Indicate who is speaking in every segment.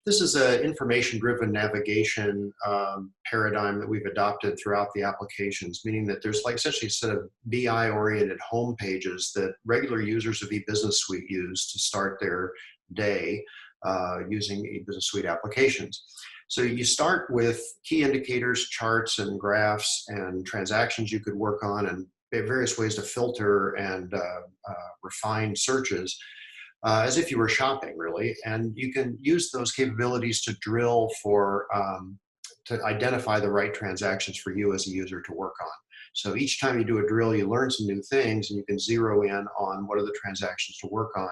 Speaker 1: This is an information-driven navigation paradigm that we've adopted throughout the applications, meaning that there's like essentially a set of BI-oriented home pages that regular users of eBusiness Suite use to start their day using eBusiness Suite applications. So you start with key indicators, charts, and graphs, and transactions you could work on, and various ways to filter and refine searches. As if you were shopping, really, and you can use those capabilities to drill for, to identify the right transactions for you as a user to work on. So each time you do a drill, you learn some new things, and you can zero in on what are the transactions to work on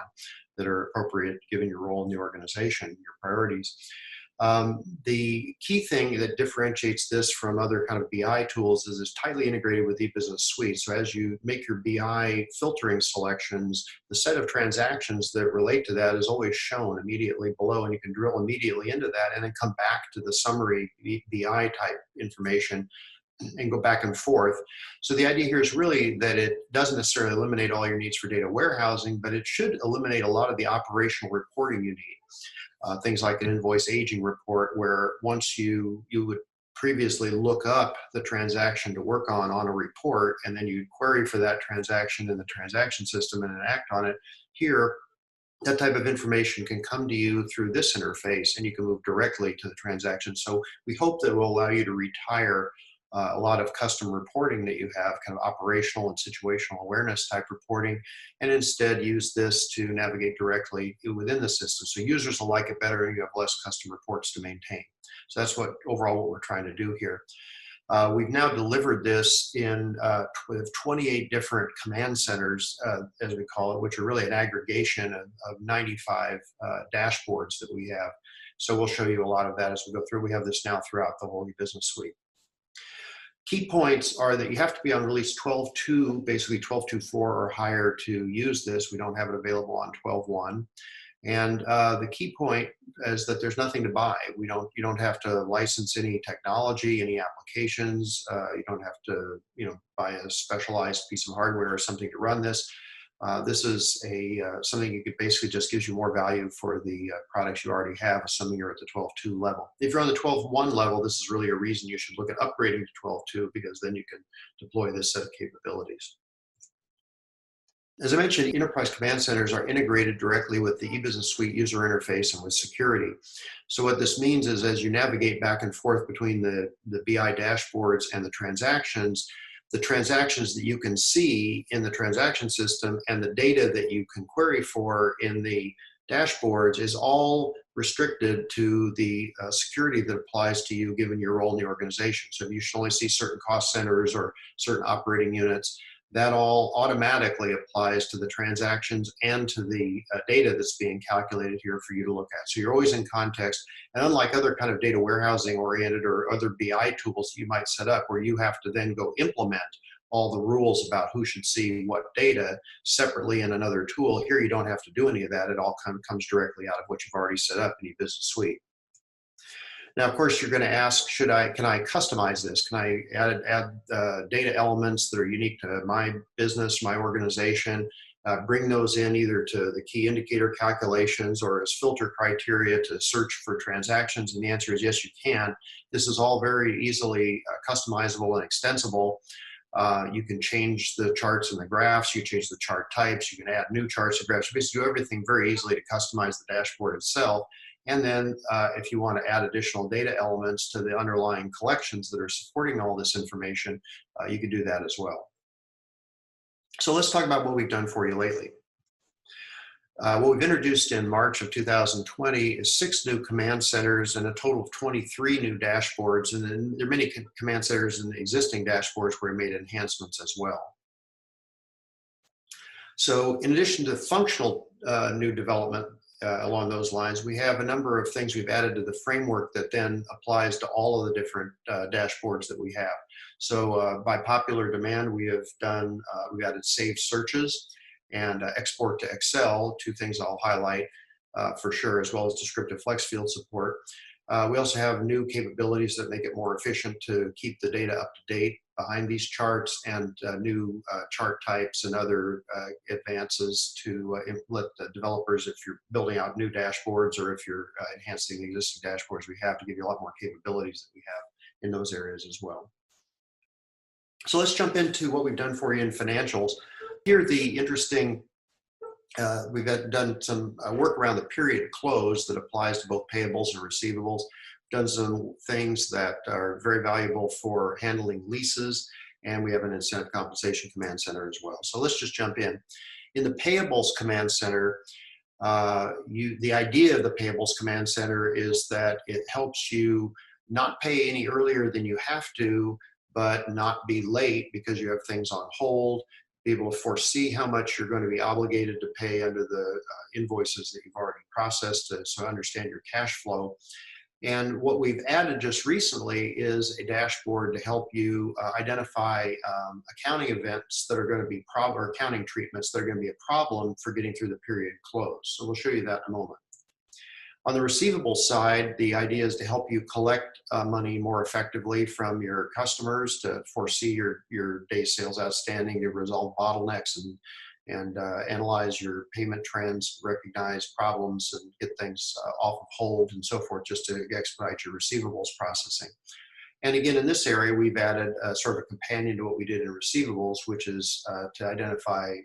Speaker 1: that are appropriate given your role in the organization, your priorities. The key thing that differentiates this from other kind of BI tools is it's tightly integrated with eBusiness Suite. So as you make your BI filtering selections, the set of transactions that relate to that is always shown immediately below, and you can drill immediately into that and then come back to the summary BI type information and go back and forth. So the idea here is really that it doesn't necessarily eliminate all your needs for data warehousing, but it should eliminate a lot of the operational reporting you need. Things like an invoice aging report, where once you would previously look up the transaction to work on a report, and then you'd query for that transaction in the transaction system and then act on it. Here, that type of information can come to you through this interface, and you can move directly to the transaction. So we hope that it will allow you to retire a lot of custom reporting that you have, kind of operational and situational awareness type reporting, and instead use this to navigate directly within the system. So users will like it better, and you have less custom reports to maintain. So that's what overall what we're trying to do here. We've now delivered this in with 28 different command centers, as we call it, which are really an aggregation of 95 dashboards that we have. So we'll show you a lot of that as we go through. We have this now throughout the whole eBusiness Suite. Key points are that you have to be on release 12.2, basically 12.2.4 or higher to use this. We don't have it available on 12.1. And the key point is that there's nothing to buy. You don't have to license any technology, any applications. You don't have to buy a specialized piece of hardware or something to run this. This is something you could basically just gives you more value for the products you already have, assuming you're at the 12.2 level. If you're on the 12.1 level, this is really a reason you should look at upgrading to 12.2, because then you can deploy this set of capabilities. As I mentioned, enterprise command centers are integrated directly with the eBusiness Suite user interface and with security. So what this means is, as you navigate back and forth between the BI dashboards and the transactions that you can see in the transaction system and the data that you can query for in the dashboards is all restricted to the security that applies to you given your role in the organization. So if you should only see certain cost centers or certain operating units, that all automatically applies to the transactions and to the data that's being calculated here for you to look at. So you're always in context. And unlike other kind of data warehousing oriented or other BI tools that you might set up where you have to then go implement all the rules about who should see what data separately in another tool, here you don't have to do any of that. It all comes directly out of what you've already set up in eBusiness Suite. Now, of course, you're going to ask, can I customize this? Can I add data elements that are unique to my business, my organization, bring those in either to the key indicator calculations or as filter criteria to search for transactions? And the answer is yes, you can. This is all very easily customizable and extensible. You can change the charts and the graphs. You change the chart types. You can add new charts and graphs. You basically do everything very easily to customize the dashboard itself. And then if you want to add additional data elements to the underlying collections that are supporting all this information, you can do that as well. So let's talk about what we've done for you lately. What we've introduced in March of 2020 is 6 new command centers and a total of 23 new dashboards. And then there are many command centers in the existing dashboards where we made enhancements as well. So in addition to functional new development along those lines, we have a number of things we've added to the framework that then applies to all of the different dashboards that we have. So by popular demand, we've added saved searches and export to Excel, 2 things I'll highlight for sure, as well as descriptive flex field support. We also have new capabilities that make it more efficient to keep the data up to date behind these charts and new chart types and other advances to let the developers, if you're building out new dashboards or if you're enhancing the existing dashboards we have, to give you a lot more capabilities that we have in those areas as well. So let's jump into what we've done for you in financials. Here, the interesting, we've done some work around the period close that applies to both payables and receivables. Done some things that are very valuable for handling leases, and we have an incentive compensation command center as well. So let's just jump in. In the payables command center, the idea of the payables command center is that it helps you not pay any earlier than you have to, but not be late because you have things on hold, be able to foresee how much you're going to be obligated to pay under the invoices that you've already processed, so understand your cash flow. And what we've added just recently is a dashboard to help you identify accounting events that are going to be or accounting treatments that are going to be a problem for getting through the period close. So we'll show you that in a moment. On the receivable side, the idea is to help you collect money more effectively from your customers, to foresee your day sales outstanding, to resolve bottlenecks and analyze your payment trends, recognize problems, and get things off of hold and so forth, just to expedite your receivables processing. And again, in this area, we've added sort of a companion to what we did in receivables, which is to identify,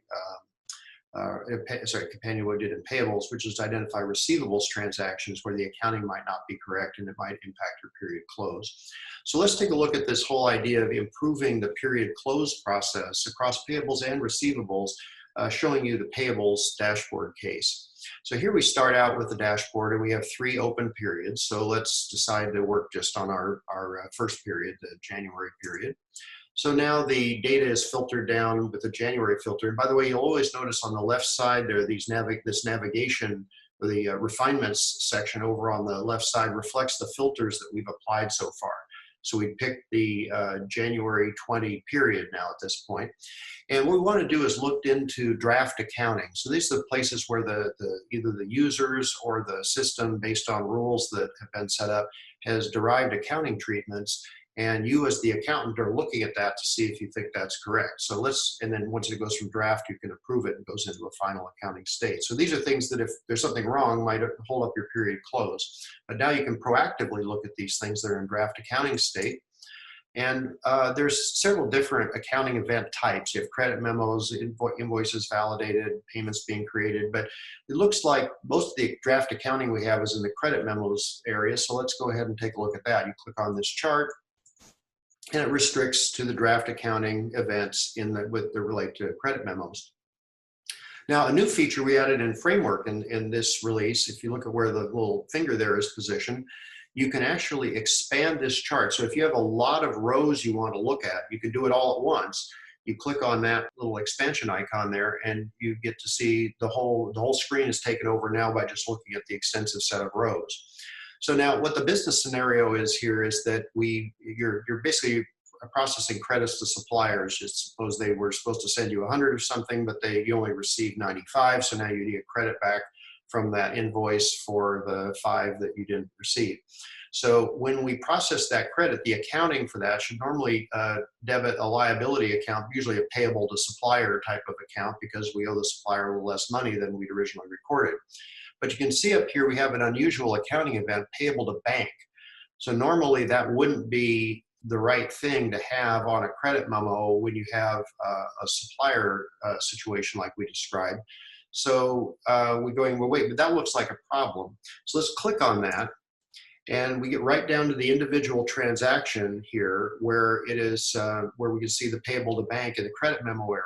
Speaker 1: companion to what we did in payables, which is to identify receivables transactions where the accounting might not be correct and it might impact your period close. So let's take a look at this whole idea of improving the period close process across payables and receivables, showing you the payables dashboard case. So here we start out with the dashboard and we have 3 open periods. So let's decide to work just on our first period, the January period. So now the data is filtered down with the January filter. And by the way, you'll always notice on the left side there, this navigation, or the refinements section over on the left side reflects the filters that we've applied so far. So we picked the January 20 period now at this point. And what we want to do is look into draft accounting. So these are the places where either the users or the system, based on rules that have been set up, has derived accounting treatments. And you as the accountant are looking at that to see if you think that's correct. So and then once it goes from draft, you can approve it and goes into a final accounting state. So these are things that if there's something wrong, might hold up your period close. But now you can proactively look at these things that are in draft accounting state. And there's several different accounting event types. You have credit memos, invoices validated, payments being created, but it looks like most of the draft accounting we have is in the credit memos area. So let's go ahead and take a look at that. You click on this chart, and it restricts to the draft accounting events that relate to credit memos. Now, a new feature we added in Framework in this release, if you look at where the little finger there is positioned, you can actually expand this chart. So if you have a lot of rows you want to look at, you can do it all at once. You click on that little expansion icon there, and you get to see the whole screen is taken over now by just looking at the extensive set of rows. So now what the business scenario is here is that you're basically processing credits to suppliers. Just suppose they were supposed to send you 100 or something, but you only received 95. So now you need a credit back from that invoice for the 5 that you didn't receive. So when we process that credit, the accounting for that should normally debit a liability account, usually a payable to supplier type of account, because we owe the supplier a little less money than we'd originally recorded. But you can see up here we have an unusual accounting event, payable to bank. So normally that wouldn't be the right thing to have on a credit memo when you have a supplier situation like we described. So we're going, well, wait, but that looks like a problem. So let's click on that. And we get right down to the individual transaction here, where it is where we can see the payable to bank in the credit memo area.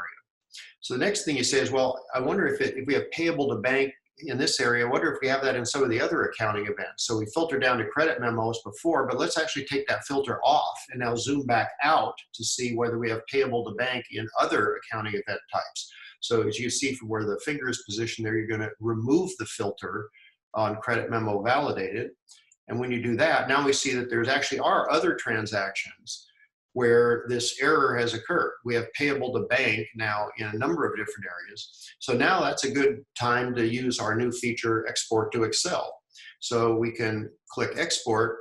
Speaker 1: So the next thing you say is, well, I wonder if we have payable to bank in this area, I wonder if we have that in some of the other accounting events. So we filtered down to credit memos before, but let's actually take that filter off and now zoom back out to see whether we have payable to bank in other accounting event types. So as you see from where the finger is positioned there, you're going to remove the filter on credit memo validated. And when you do that, now we see that there's actually are other transactions where this error has occurred. We have payable to bank now in a number of different areas. So now that's a good time to use our new feature, Export to Excel. So we can click Export,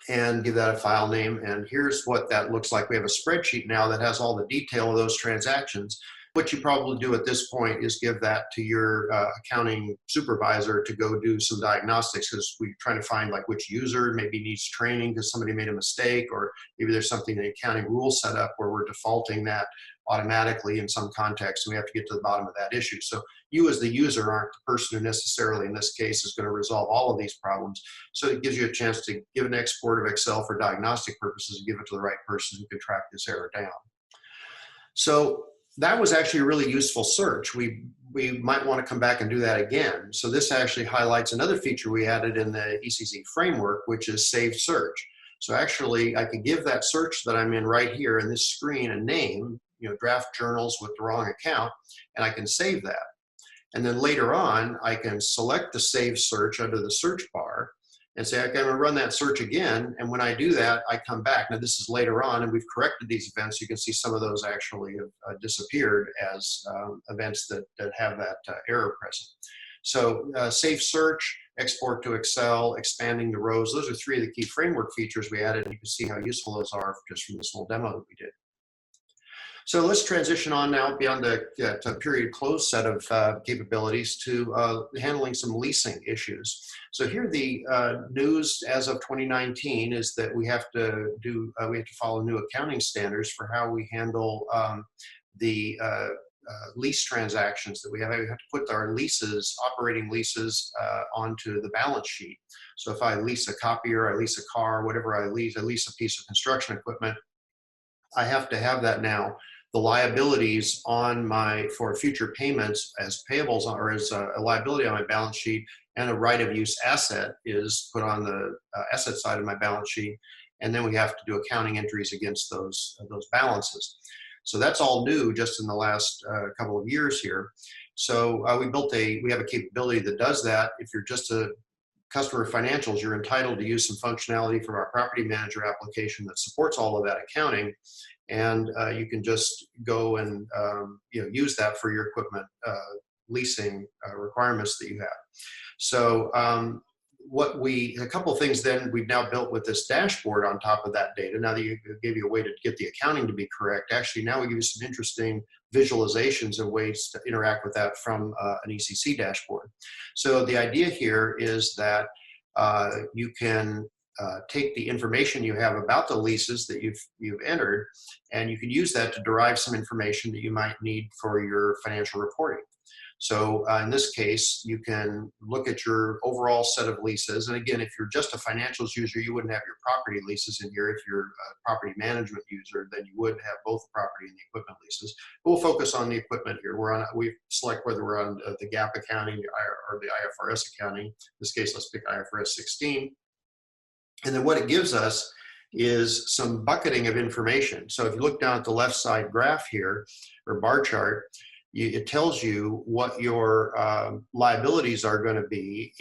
Speaker 1: and give that a file name. And here's what that looks like. We have a spreadsheet now that has all the detail of those transactions. What you probably do at this point is give that to your accounting supervisor to go do some diagnostics, because we're trying to find like which user maybe needs training because somebody made a mistake, or maybe there's something in the accounting rule set up where we're defaulting that automatically in some context, and we have to get to the bottom of that issue. So you as the user aren't the person who necessarily in this case is going to resolve all of these problems. So it gives you a chance to give an export of Excel for diagnostic purposes and give it to the right person who can track this error down. So that was actually a really useful search. We might want to come back and do that again. So this actually highlights another feature we added in the ECZ framework, which is saved search. So actually I can give that search that I'm in right here in this screen a name, draft journals with the wrong account, and I can save that. And then later on, I can select the save search under the search bar and say, okay, I'm gonna run that search again. And when I do that, I come back. Now this is later on, and we've corrected these events. You can see some of those actually have disappeared as events that have that error present. So save search, export to Excel, expanding the rows. Those are three of the key framework features we added. And you can see how useful those are just from this little demo that we did. So let's transition on now beyond the period close set of capabilities to handling some leasing issues. So here the news as of 2019 is that we have to follow new accounting standards for how we handle the lease transactions that we have. We have to put our leases, operating leases, onto the balance sheet. So if I lease a copier, I lease a car, whatever I lease a piece of construction equipment, I have to have that now. The liabilities for future payments as payables or as a liability on my balance sheet, and a right of use asset is put on the asset side of my balance sheet. And then we have to do accounting entries against those balances. So that's all new just in the last couple of years here. So we have a capability that does that. If you're just a customer financials, you're entitled to use some functionality from our property manager application that supports all of that accounting. And you can just go and use that for your equipment leasing requirements that you have. So a couple of things then we've now built with this dashboard on top of that data. Now that you gave you a way to get the accounting to be correct, actually now we give you some interesting visualizations and ways to interact with that from an ECC dashboard. So the idea here is that you can take the information you have about the leases that you've entered, and you can use that to derive some information that you might need for your financial reporting. So in this case, you can look at your overall set of leases. And again, if you're just a financials user, you wouldn't have your property leases in here. If you're a property management user, then you would have both the property and the equipment leases. But we'll focus on the equipment here. We select whether we're on the GAAP accounting or the IFRS accounting. In this case, let's pick IFRS 16. And then what it gives us is some bucketing of information. So if you look down at the left side graph here, or bar chart, it tells you what your liabilities are going to be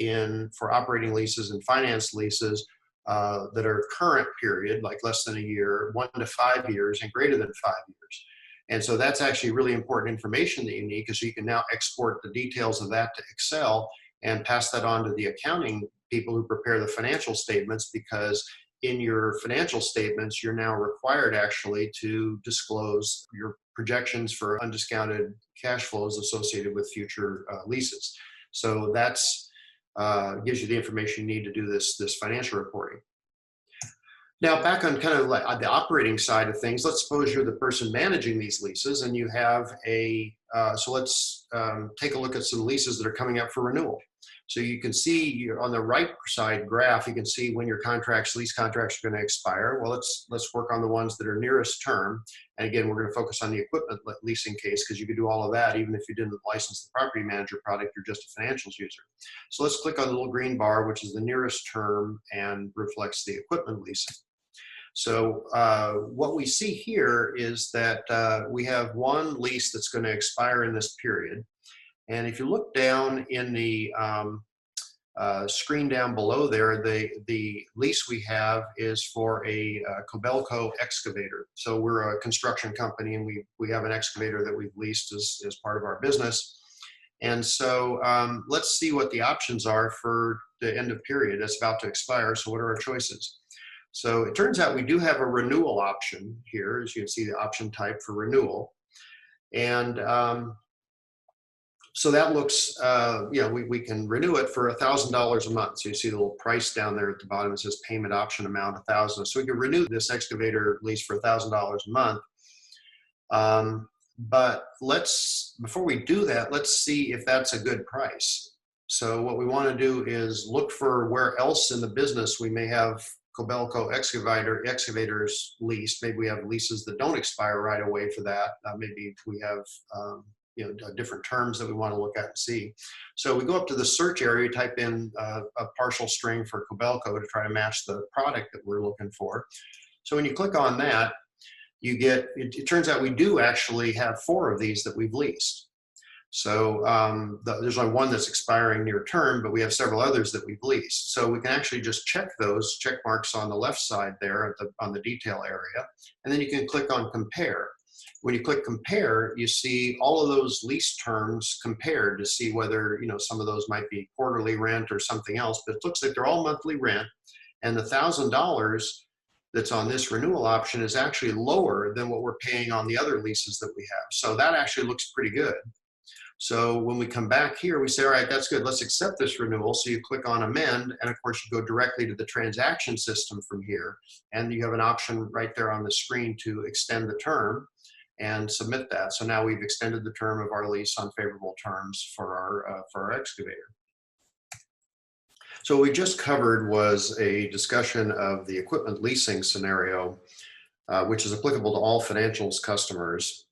Speaker 1: for operating leases and finance leases that are current period, like less than a year, 1 to 5 years, and greater than 5 years. And so that's actually really important information that you need, because you can now export the details of that to Excel and pass that on to the accounting people who prepare the financial statements, because in your financial statements, you're now required actually to disclose your projections for undiscounted cash flows associated with future leases. So that's gives you the information you need to do this financial reporting. Now, back on kind of like the operating side of things, let's suppose you're the person managing these leases and you have so let's take a look at some leases that are coming up for renewal. So you can see on the right side graph, you can see when your lease contracts are going to expire. Well, let's work on the ones that are nearest term. And again, we're going to focus on the equipment leasing case, because you could do all of that even if you didn't license the property manager product, you're just a financials user. So let's click on the little green bar, which is the nearest term and reflects the equipment leasing. So what we see here is that we have one lease that's going to expire in this period. And if you look down in the screen down below there, the lease we have is for a Kobelco excavator. So we're a construction company, and we have an excavator that we've leased as part of our business. And so let's see what the options are for the end of period that's about to expire. So what are our choices? So it turns out we do have a renewal option here. As you can see, the option type for renewal. And so that looks, we can renew it for $1,000 a month. So you see the little price down there at the bottom. It says payment option amount 1,000. So we can renew this excavator lease for $1,000 a month. But before we do that, let's see if that's a good price. So what we want to do is look for where else in the business we may have Kobelco excavators leased. Maybe we have leases that don't expire right away for that. Maybe we have different terms that we want to look at and see. So we go up to the search area, type in a partial string for Kobelco to try to match the product that we're looking for. So when you click on that, you get, it turns out we do actually have 4 of these that we've leased. So there's only one that's expiring near term, but we have several others that we've leased. So we can actually just check those check marks on the left side there on the detail area, and then you can click on compare. When you click compare, you see all of those lease terms compared to see whether some of those might be quarterly rent or something else, but it looks like they're all monthly rent, and the $1,000 that's on this renewal option is actually lower than what we're paying on the other leases that we have. So that actually looks pretty good. So when we come back here, we say, all right, that's good. Let's accept this renewal. So you click on amend, and of course you go directly to the transaction system from here. And you have an option right there on the screen to extend the term and submit that. So now we've extended the term of our lease on favorable terms for our excavator. So what we just covered was a discussion of the equipment leasing scenario, which is applicable to all financials customers.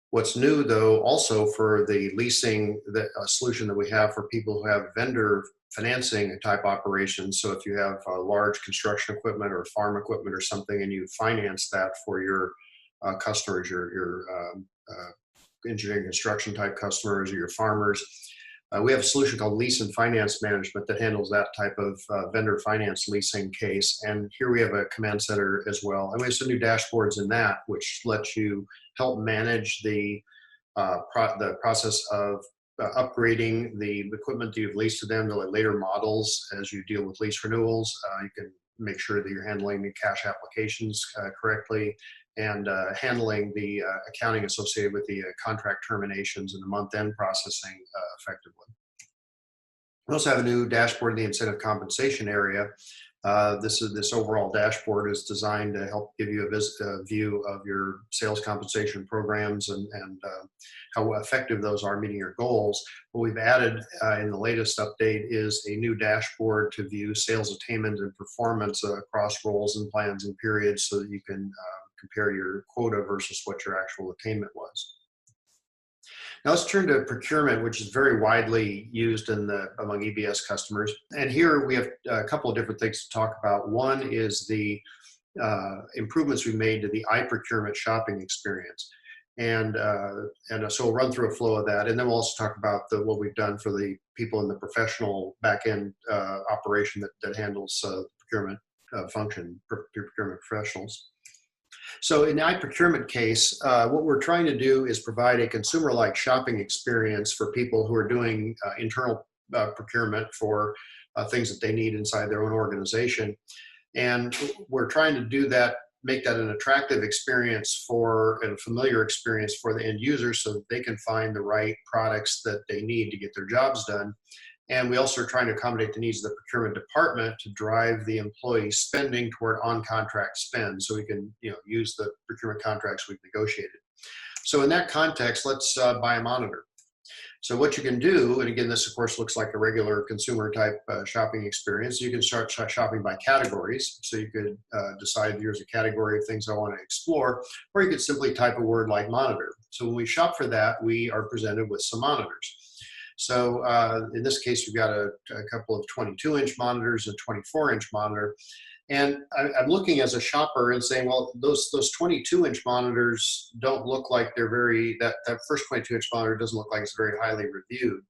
Speaker 1: What's new, though, also for the leasing solution that we have for people who have vendor financing type operations. So if you have large construction equipment or farm equipment or something, and you finance that for your customers, your engineering construction type customers or your farmers, we have a solution called Lease and Finance Management that handles that type of vendor finance leasing case. And here we have a command center as well. And we have some new dashboards in that, which let you help manage the process of upgrading the equipment that you've leased to them to later models as you deal with lease renewals. You can make sure that you're handling the cash applications correctly, and handling the accounting associated with the contract terminations and the month-end processing effectively. We also have a new dashboard in the incentive compensation area. This overall dashboard is designed to help give you a view of your sales compensation programs and how effective those are meeting your goals. What we've added in the latest update is a new dashboard to view sales attainment and performance across roles and plans and periods, so that you can compare your quota versus what your actual attainment was. Now let's turn to procurement, which is very widely used among EBS customers. And here we have a couple of different things to talk about. One is the improvements we made to the iProcurement shopping experience. And so we'll run through a flow of that. And then we'll also talk about what we've done for the people in the professional back-end operation that handles procurement function, procurement professionals. So in the iProcurement case, what we're trying to do is provide a consumer-like shopping experience for people who are doing internal procurement for things that they need inside their own organization. And we're trying to do that, make that an attractive experience and a familiar experience for the end user, so that they can find the right products that they need to get their jobs done. And we also are trying to accommodate the needs of the procurement department to drive the employee spending toward on-contract spend, so we can use the procurement contracts we've negotiated. So in that context, let's buy a monitor. So what you can do, and again, this of course looks like a regular consumer type shopping experience. You can start shopping by categories. So you could decide here's a category of things I want to explore, or you could simply type a word like monitor. So when we shop for that, we are presented with some monitors. So in this case, we've got a couple of 22-inch monitors, a 24-inch monitor. And I'm looking as a shopper and saying, well, those 22-inch monitors don't look like they're that first 22-inch monitor doesn't look like it's very highly reviewed.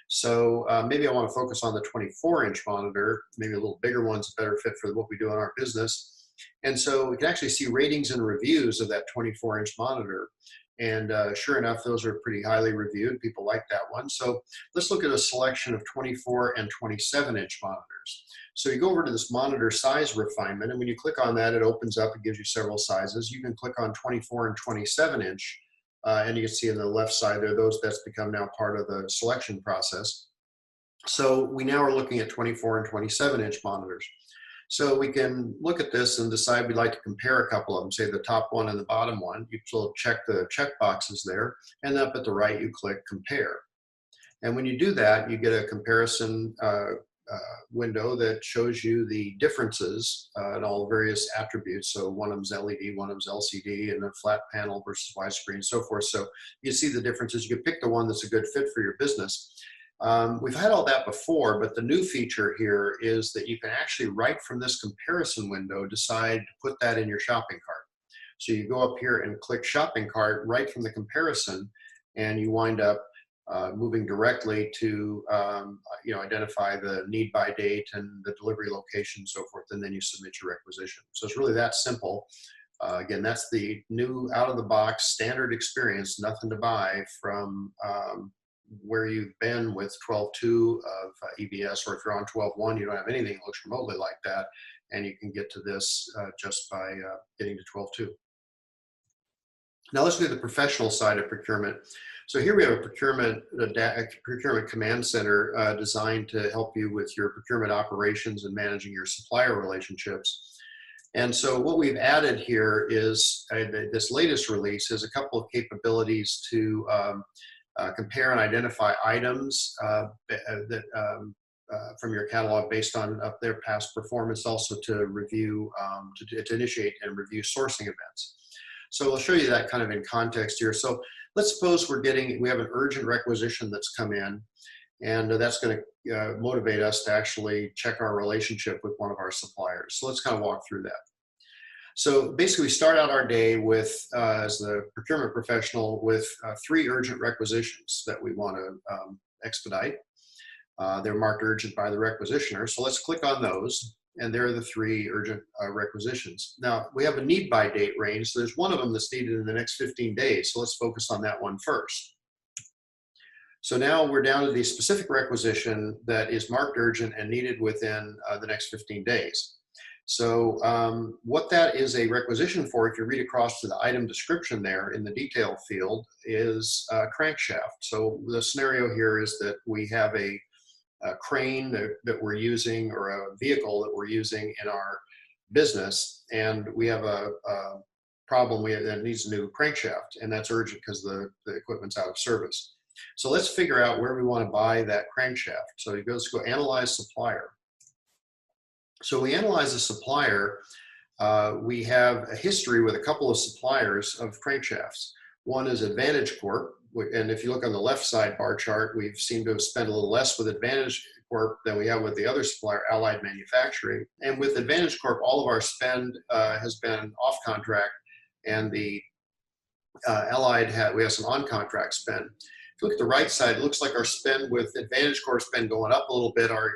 Speaker 1: So maybe I want to focus on the 24-inch monitor. Maybe a little bigger one's a better fit for what we do in our business. And so we can actually see ratings and reviews of that 24-inch monitor. And sure enough, those are pretty highly reviewed. People like that one. So let's look at a selection of 24 and 27-inch monitors. So you go over to this monitor size refinement, and when you click on that, it opens up, it gives you several sizes. You can click on 24 and 27-inch, and you can see on the left side there, that's become now part of the selection process. So we now are looking at 24 and 27-inch monitors. So we can look at this and decide we'd like to compare a couple of them, say the top one and the bottom one. You still check the check boxes there, and up at the right you click compare. And when you do that, you get a comparison window that shows you the differences in all various attributes. So one of them's LED, one of them's LCD, and a flat panel versus widescreen, and so forth. So you see the differences. You can pick the one that's a good fit for your business. We've had all that before, but the new feature here is that you can actually, right from this comparison window, decide to put that in your shopping cart. So you go up here and click shopping cart right from the comparison, and you wind up moving directly to identify the need by date and the delivery location and so forth, and then you submit your requisition. So it's really that simple. Again, that's the new out-of-the-box standard experience, nothing to buy from where you've been with 12.2 of EBS, or if you're on 12.1, you don't have anything that looks remotely like that, and you can get to this just by getting to 12.2. Now let's look at the professional side of procurement. So here we have a procurement command center designed to help you with your procurement operations and managing your supplier relationships. And so what we've added here is this latest release is a couple of capabilities to compare and identify items from your catalog based on their past performance, also to review, to initiate and review sourcing events. So I'll show you that kind of in context here. So let's suppose we have an urgent requisition that's come in, and that's going to motivate us to actually check our relationship with one of our suppliers. So let's kind of walk through that. So basically we start out our day with, as the procurement professional, with 3 urgent requisitions that we want to expedite. They're marked urgent by the requisitioner. So let's click on those, and there are the 3 urgent requisitions. Now we have a need by date range. So there's one of them that's needed in the next 15 days. So let's focus on that one first. So now we're down to the specific requisition that is marked urgent and needed within the next 15 days. So what that is a requisition for, if you read across to the item description there in the detail field, is a crankshaft. So the scenario here is that we have a crane that we're using, or a vehicle that we're using in our business, and we have a problem that needs a new crankshaft, and that's urgent because the equipment's out of service. So let's figure out where we want to buy that crankshaft. So let's go analyze supplier. So we analyze a supplier. We have a history with a couple of suppliers of crankshafts. One is Advantage Corp, and if you look on the left side bar chart, we've seemed to have spent a little less with Advantage Corp than we have with the other supplier, Allied Manufacturing. And with Advantage Corp, all of our spend has been off contract, and the Allied we have some on contract spend. If you look at the right side, it looks like our spend with Advantage Corp's been going up a little bit. Our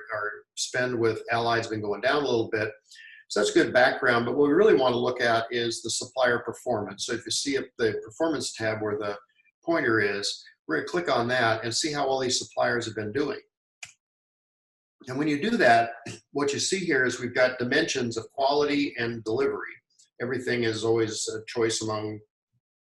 Speaker 1: spend with Allied's been going down a little bit. So that's good background, but what we really want to look at is the supplier performance. So if you see up the performance tab where the pointer is, we're going to click on that and see how all these suppliers have been doing. And when you do that, what you see here is we've got dimensions of quality and delivery. Everything is always a choice among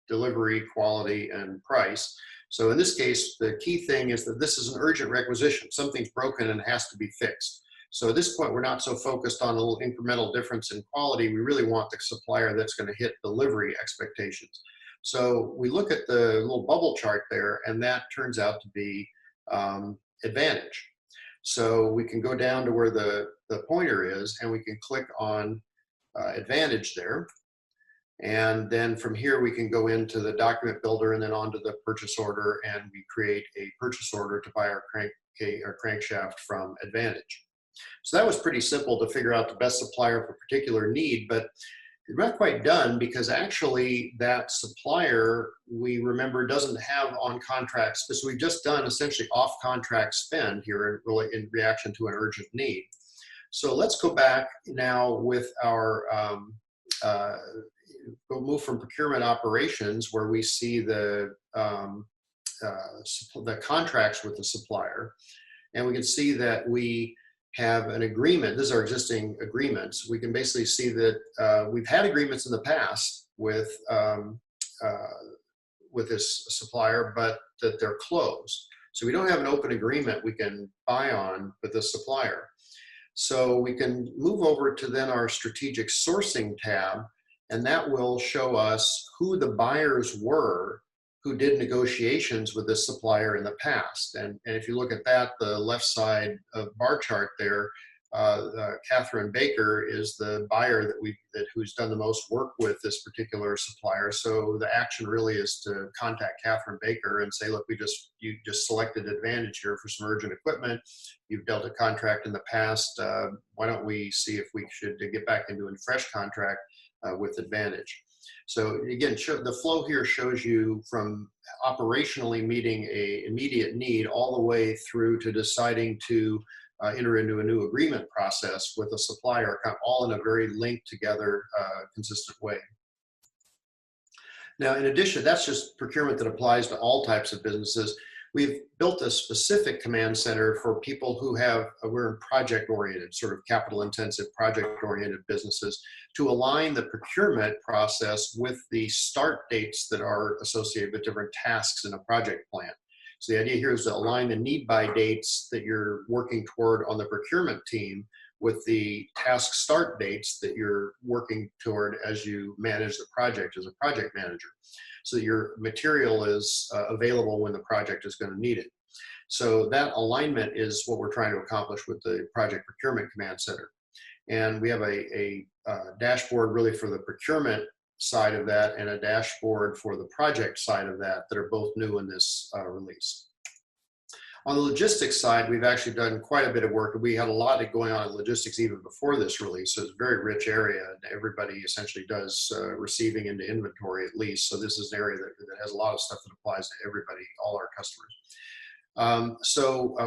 Speaker 1: delivery, quality, and price. So in this case, the key thing is that this is an urgent requisition. Something's broken and has to be fixed. So at this point, we're not so focused on a little incremental difference in quality. We really want the supplier that's going to hit delivery expectations. So we look at the little bubble chart there, and that turns out to be Advantage. So we can go down to where the pointer is, and we can click on Advantage there. And then from here, we can go into the document builder and then onto the purchase order, and we create a purchase order to buy our crankshaft from Advantage. So that was pretty simple to figure out the best supplier for a particular need, but it's not quite done, because actually that supplier, we remember, doesn't have on contract, so we've just done essentially off contract spend here in reaction to an urgent need. So let's go back now with our we'll move from procurement operations, where we see the contracts with the supplier, and we can see that we have an agreement. This is our existing agreements. We can basically see that we've had agreements in the past with this supplier, but that they're closed. So we don't have an open agreement we can buy on with the supplier. So we can move over to then our strategic sourcing tab, and that will show us who the buyers were who did negotiations with this supplier in the past. And if you look at that, the left side of bar chart there, Catherine Baker is the buyer who's done the most work with this particular supplier. So the action really is to contact Catherine Baker and say, look, you just selected Advantage here for some urgent equipment. You've dealt a contract in the past. Why don't we see if we should get back into a fresh contract with Advantage? So again, the flow here shows you from operationally meeting an immediate need all the way through to deciding to enter into a new agreement process with a supplier, kind of all in a very linked together, consistent way. Now, in addition, that's just procurement that applies to all types of businesses. We've built a specific command center for people who we're in project-oriented, sort of capital-intensive project-oriented businesses, to align the procurement process with the start dates that are associated with different tasks in a project plan. So the idea here is to align the need-by dates that you're working toward on the procurement team with the task start dates that you're working toward as you manage the project as a project manager, so that your material is available when the project is going to need it. So that alignment is what we're trying to accomplish with the Project Procurement Command Center. And we have a dashboard really for the procurement side of that and a dashboard for the project side of that are both new in this release. On the logistics side, we've actually done quite a bit of work. We had a lot going on in logistics even before this release, so it's a very rich area. Everybody essentially does receiving into inventory at least, so this is an area that has a lot of stuff that applies to everybody, all our customers.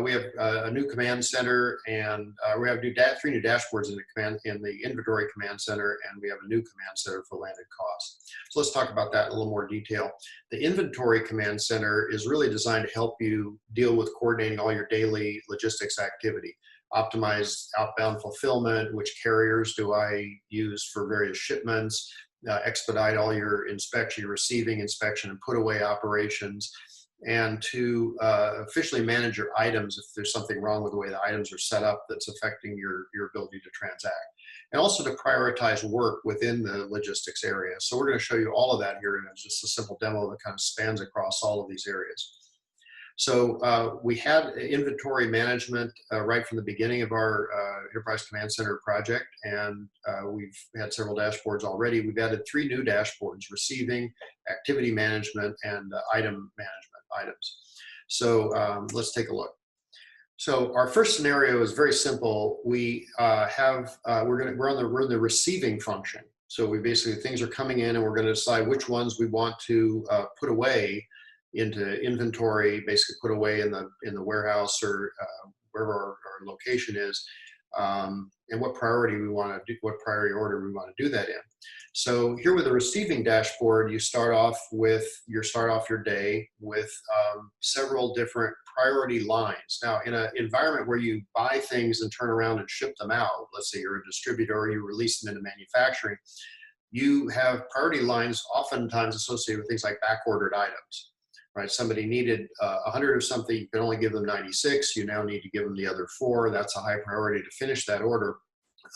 Speaker 1: We have a new command center, and we have three new dashboards in the inventory command center, and we have a new command center for landed costs. So let's talk about that in a little more detail. The inventory command center is really designed to help you deal with coordinating all your daily logistics activity. Optimize outbound fulfillment, which carriers do I use for various shipments, expedite all your inspection, receiving, inspection, and put away operations, and to officially manage your items if there's something wrong with the way the items are set up that's affecting your ability to transact. And also to prioritize work within the logistics area. So we're going to show you all of that here, and it's just a simple demo that kind of spans across all of these areas. So we had inventory management right from the beginning of our Enterprise Command Center project, and we've had several dashboards already. We've added 3 new dashboards: receiving, activity management, and item management items. So let's take a look. So our first scenario is very simple. We we're in the receiving function. So we basically, things are coming in, and we're going to decide which ones we want to put away into inventory, basically put away in the warehouse or wherever our location is, and what priority we want to do, what priority order we want to do that in. So here with the receiving dashboard, you start off your day with several different priority lines. Now, in an environment where you buy things and turn around and ship them out, let's say you're a distributor or you release them into manufacturing, you have priority lines oftentimes associated with things like back-ordered items. Right, somebody needed 100 of something, you can only give them 96. You now need to give them the other 4. That's a high priority to finish that order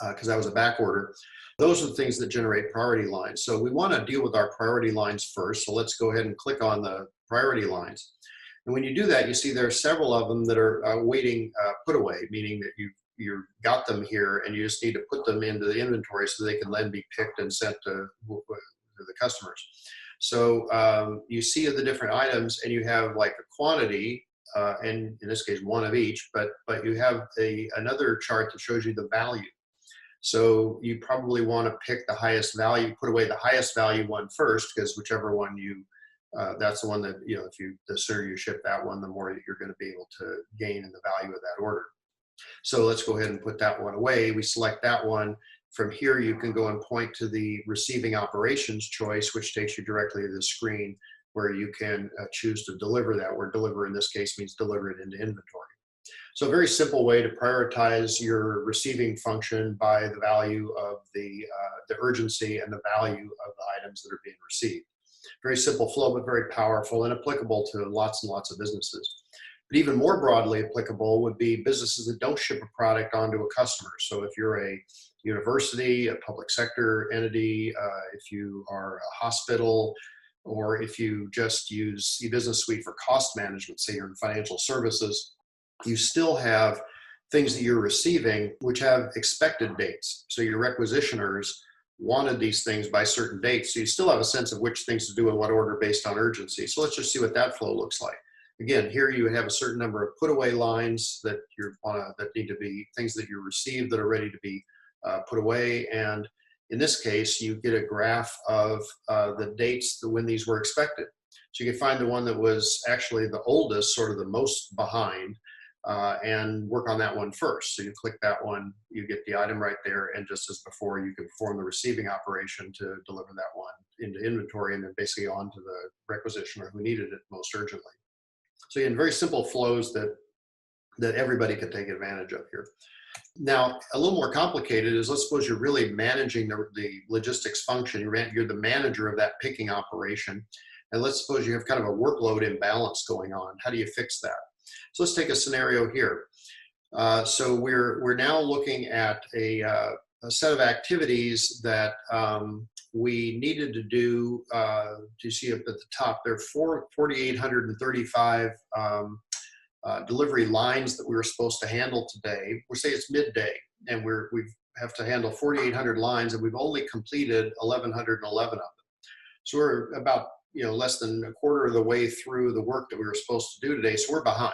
Speaker 1: because that was a back order. Those are the things that generate priority lines. So we want to deal with our priority lines first. So let's go ahead and click on the priority lines. And when you do that, you see there are several of them that are waiting put away, meaning that you've got them here and you just need to put them into the inventory so they can then be picked and sent to the customers. So you see the different items, and you have like a quantity, and in this case, 1 of each, but you have another chart that shows you the value. So you probably want to pick the highest value, put away the highest value one first, because whichever one that's the one that, the sooner you ship that one, the more you're going to be able to gain in the value of that order. So let's go ahead and put that one away. We select that one. From here, you can go and point to the receiving operations choice, which takes you directly to the screen where you can choose to deliver that, where deliver in this case means deliver it into inventory. So a very simple way to prioritize your receiving function by the value of the urgency and the value of the items that are being received. Very simple flow, but very powerful and applicable to lots and lots of businesses. But even more broadly applicable would be businesses that don't ship a product onto a customer. So if you're a university, a public sector entity, if you are a hospital, or if you just use eBusiness Suite for cost management, say you're in financial services, you still have things that you're receiving which have expected dates. So your requisitioners wanted these things by certain dates. So you still have a sense of which things to do in what order based on urgency. So let's just see what that flow looks like. Again, here you have a certain number of put away lines that that need to be things that you received that are ready to be put away. And in this case, you get a graph of the dates when these were expected. So you can find the one that was actually the oldest, sort of the most behind, and work on that one first. So you click that one, you get the item right there, and just as before, you can perform the receiving operation to deliver that one into inventory and then basically on to the requisitioner who needed it most urgently. So in very simple flows that everybody can take advantage of here. Now, a little more complicated is, let's suppose you're really managing the logistics function. You're the manager of that picking operation. And let's suppose you have kind of a workload imbalance going on. How do you fix that? So let's take a scenario here. So we're now looking at a set of activities that we needed to do. You see up at the top, there are 4,835 delivery lines that we were supposed to handle today. We'll say it's midday, and we have to handle 4,800 lines, and we've only completed 1,111 of them. So we're about less than a quarter of the way through the work that we were supposed to do today. So we're behind.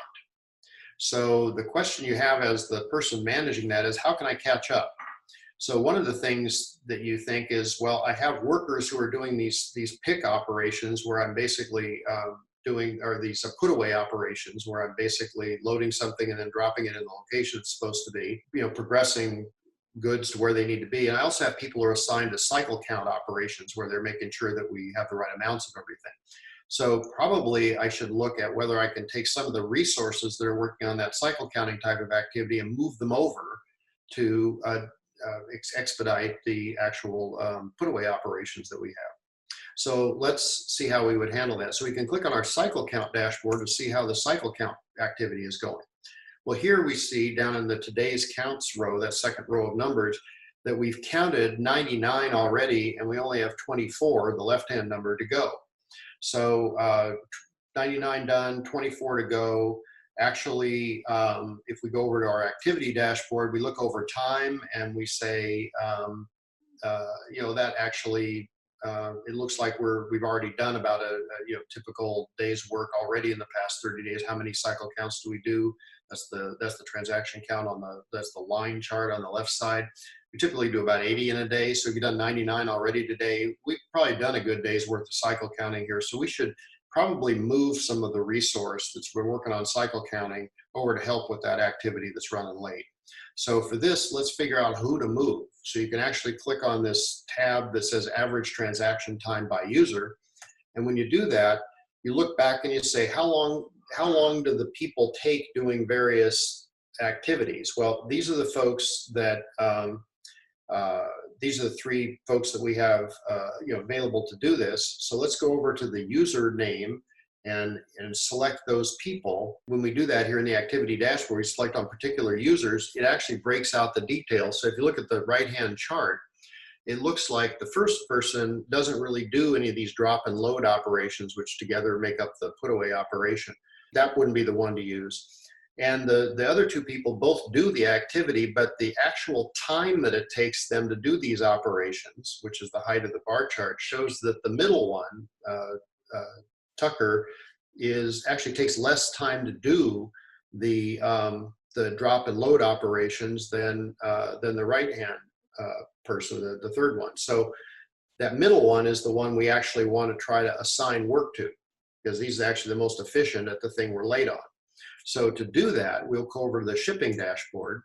Speaker 1: So the question you have as the person managing that is, how can I catch up? So one of the things that you think is, well, I have workers who are doing these pick operations where I'm basically these put away operations where I'm basically loading something and then dropping it in the location it's supposed to be, progressing goods to where they need to be. And I also have people who are assigned to cycle count operations where they're making sure that we have the right amounts of everything. So probably I should look at whether I can take some of the resources that are working on that cycle counting type of activity and move them over to expedite the actual put away operations that we have. So let's see how we would handle that. So we can click on our cycle count dashboard to see how the cycle count activity is going. Well, here we see down in the today's counts row, that second row of numbers, that we've counted 99 already, and we only have 24, the left-hand number, to go. So 99 done, 24 to go. Actually, if we go over to our activity dashboard, we look over time and we say, that actually, it looks like we've already done about a typical day's work already in the past 30 days. How many cycle counts do we do? That's the transaction count that's the line chart on the left side. We typically do about 80 in a day. So if you've done 99 already today, we've probably done a good day's worth of cycle counting here. So we should probably move some of the resource that's been working on cycle counting over to help with that activity that's running late. So for this, let's figure out who to move. So you can actually click on this tab that says average transaction time by user. And when you do that, you look back and you say, how long do the people take doing various activities? Well, these are the folks that, these are the three folks that we have available to do this. So let's go over to the user name and select those people. When we do that here in the activity dashboard, we select on particular users, it actually breaks out the details. So if you look at the right-hand chart, it looks like the first person doesn't really do any of these drop and load operations, which together make up the put away operation. That wouldn't be the one to use. And the other two people both do the activity, but the actual time that it takes them to do these operations, which is the height of the bar chart, shows that the middle one, Tucker, actually takes less time to do the drop and load operations than the right hand person, the third one. So that middle one is the one we actually want to try to assign work to, because he's actually the most efficient at the thing we're late on. So to do that, we'll go over to the shipping dashboard,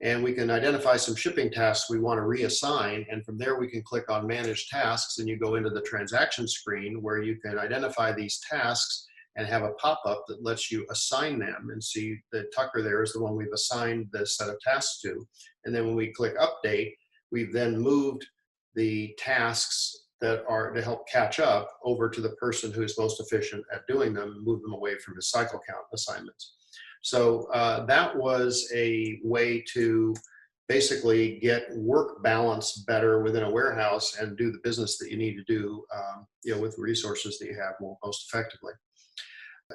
Speaker 1: and we can identify some shipping tasks we want to reassign. And from there, we can click on Manage Tasks, and you go into the transaction screen where you can identify these tasks and have a pop-up that lets you assign them. And see that Tucker there is the one we've assigned this set of tasks to. And then when we click Update, we've then moved the tasks that are to help catch up over to the person who is most efficient at doing them and move them away from his cycle count assignments. So that was a way to basically get work balance better within a warehouse and do the business that you need to do, with the resources that you have most effectively.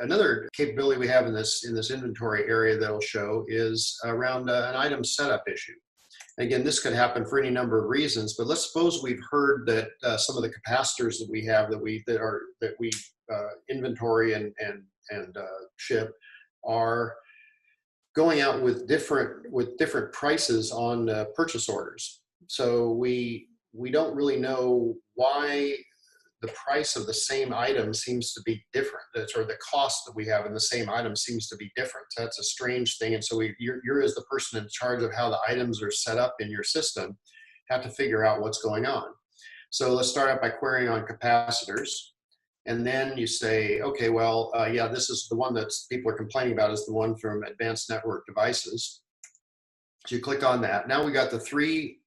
Speaker 1: Another capability we have in this inventory area that'll show is around an item setup issue. Again, this could happen for any number of reasons, but let's suppose we've heard that some of the capacitors that we have that we inventory and ship are going out with different prices on purchase orders. So we don't really know why the price of the same item seems to be different. Or the cost that we have in the same item seems to be different. That's a strange thing. And so you're as the person in charge of how the items are set up in your system, have to figure out what's going on. So let's start out by querying on capacitors. And then you say, okay, well, yeah, this is the one that people are complaining about, is the one from Advanced Network Devices. So you click on that. Now we got the three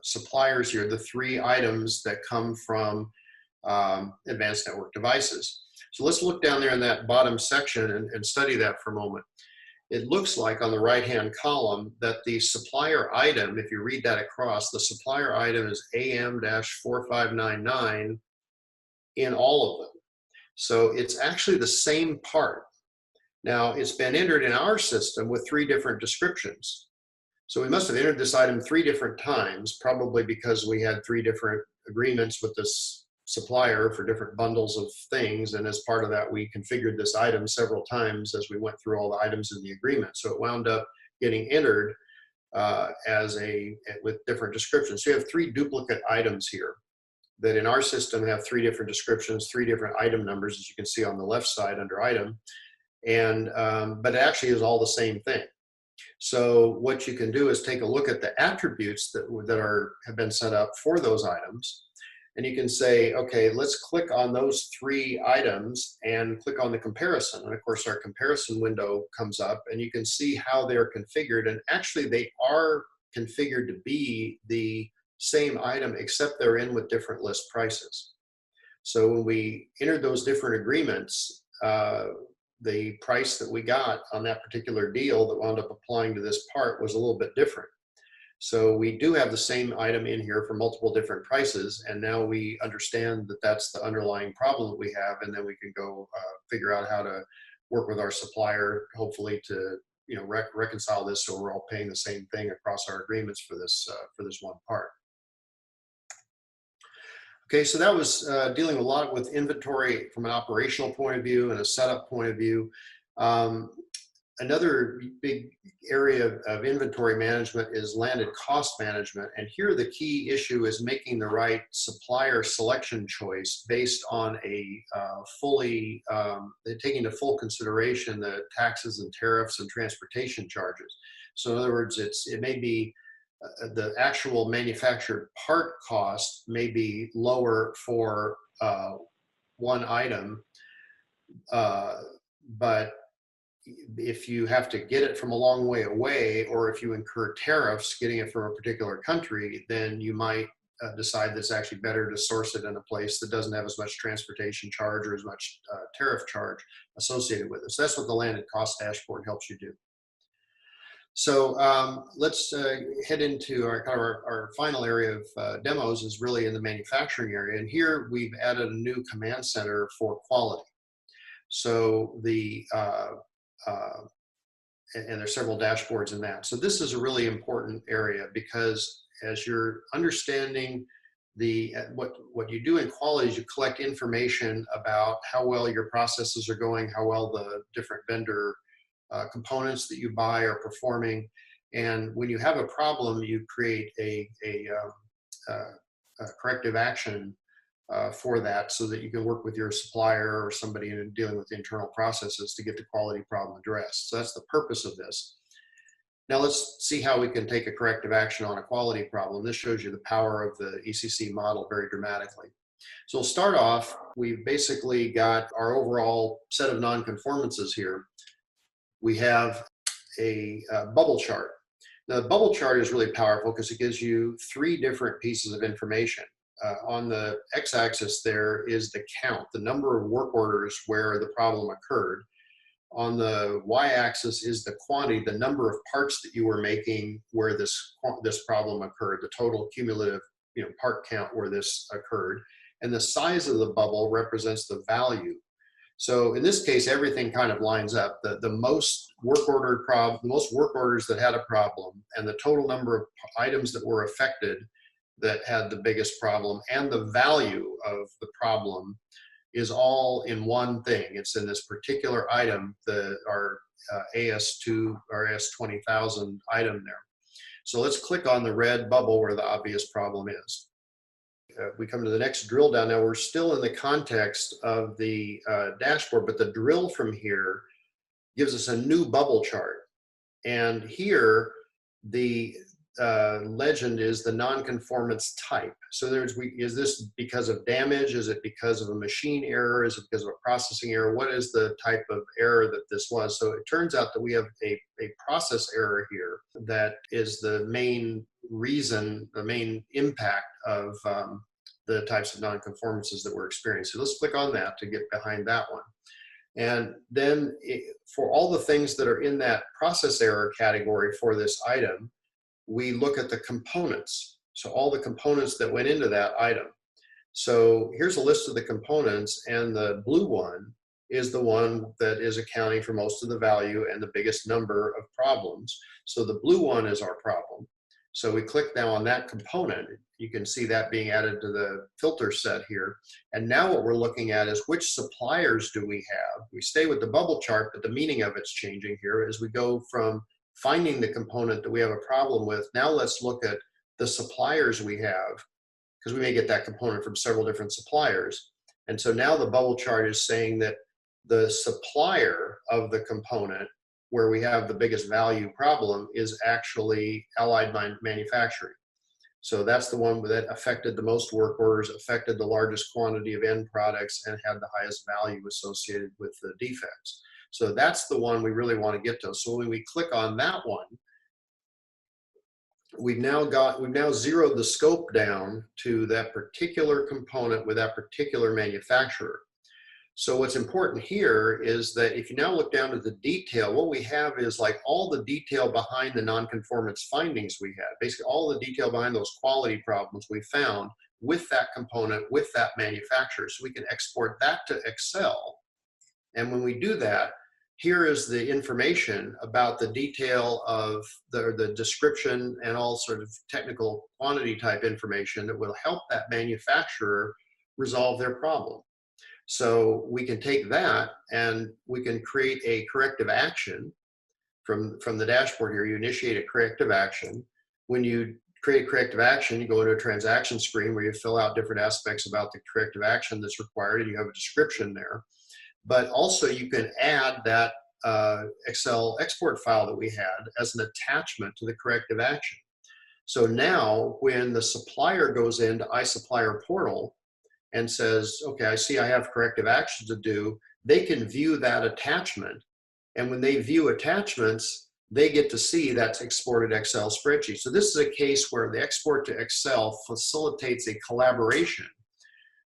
Speaker 1: suppliers here, the three items that come from Advanced Network Devices. So let's look down there in that bottom section and study that for a moment. It looks like on the right-hand column that the supplier item, if you read that across, the supplier item is AM-4599 in all of them. So it's actually the same part. Now, it's been entered in our system with three different descriptions. So we must have entered this item three different times, probably because we had three different agreements with this supplier for different bundles of things. And as part of that, we configured this item several times as we went through all the items in the agreement. So it wound up getting entered with different descriptions. So you have three duplicate items here that in our system have three different descriptions, three different item numbers, as you can see on the left side under item. And, but it actually is all the same thing. So what you can do is take a look at the attributes that have been set up for those items. And you can say, okay, let's click on those three items and click on the comparison. And of course, our comparison window comes up and you can see how they're configured. And actually they are configured to be the same item, except they're in with different list prices. So when we entered those different agreements, the price that we got on that particular deal that wound up applying to this part was a little bit different. So we do have the same item in here for multiple different prices, and now we understand that that's the underlying problem that we have, and then we can go figure out how to work with our supplier, hopefully to reconcile this so we're all paying the same thing across our agreements for this one part. Okay, so that was dealing a lot with inventory from an operational point of view and a setup point of view. Another big area of inventory management is landed cost management. And here the key issue is making the right supplier selection choice based on a taking into full consideration the taxes and tariffs and transportation charges. So in other words, it may be the actual manufactured part cost may be lower for one item, but if you have to get it from a long way away, or if you incur tariffs getting it from a particular country, then you might decide that it's actually better to source it in a place that doesn't have as much transportation charge or as much tariff charge associated with it. So that's what the landed cost dashboard helps you do. So let's head into our final area of demos is really in the manufacturing area. And here we've added a new command center for quality. So and there's several dashboards in that. So this is a really important area because as you're understanding what you do in quality is you collect information about how well your processes are going, how well the different vendor components that you buy are performing. And when you have a problem, you create a corrective action for that so that you can work with your supplier or somebody in dealing with the internal processes to get the quality problem addressed. So that's the purpose of this. Now let's see how we can take a corrective action on a quality problem. This shows you the power of the ECC model very dramatically. So we'll start off, we've basically got our overall set of nonconformances here. We have a bubble chart. Now, the bubble chart is really powerful because it gives you three different pieces of information. On the x-axis there is the count, the number of work orders where the problem occurred. On the y-axis is the quantity, the number of parts that you were making where this problem occurred, the total cumulative part count where this occurred. And the size of the bubble represents the value. So in this case, everything kind of lines up. The most work orders that had a problem, and the total number of items that were affected that had the biggest problem, and the value of the problem is all in one thing. It's in this particular item, our AS2 or AS20,000 item there. So let's click on the red bubble where the obvious problem is. We come to the next drill down. Now we're still in the context of the dashboard, but the drill from here gives us a new bubble chart. And here the legend is the nonconformance type. So is this because of damage? Is it because of a machine error? Is it because of a processing error? What is the type of error that this was? So it turns out that we have a process error here that is the main reason, the main impact of the types of nonconformances that we're experiencing. So let's click on that to get behind that one. And then for all the things that are in that process error category for this item, we look at the components. So all the components that went into that item. So here's a list of the components, and the blue one is the one that is accounting for most of the value and the biggest number of problems. So the blue one is our problem. So we click now on that component. You can see that being added to the filter set here. And now what we're looking at is which suppliers do we have? We stay with the bubble chart, but the meaning of it's changing here as we go from finding the component that we have a problem with. Now let's look at the suppliers we have, because we may get that component from several different suppliers. And so now the bubble chart is saying that the supplier of the component where we have the biggest value problem is actually Allied Manufacturing. So that's the one that affected the most work orders, affected the largest quantity of end products, and had the highest value associated with the defects. So that's the one we really want to get to. So when we click on that one, we've now zeroed the scope down to that particular component with that particular manufacturer. So what's important here is that if you now look down to the detail, what we have is like all the detail behind the nonconformance findings we had, basically all the detail behind those quality problems we found with that component, with that manufacturer. So we can export that to Excel. And when we do that, here is the information about the detail of the description and all sort of technical quantity type information that will help that manufacturer resolve their problem. So we can take that and we can create a corrective action from the dashboard here. You initiate a corrective action. When you create a corrective action, you go into a transaction screen where you fill out different aspects about the corrective action that's required, and you have a description there. But also you can add that Excel export file that we had as an attachment to the corrective action. So now when the supplier goes into iSupplier portal and says, okay, I see I have corrective action to do, they can view that attachment. And when they view attachments, they get to see that's exported Excel spreadsheet. So this is a case where the export to Excel facilitates a collaboration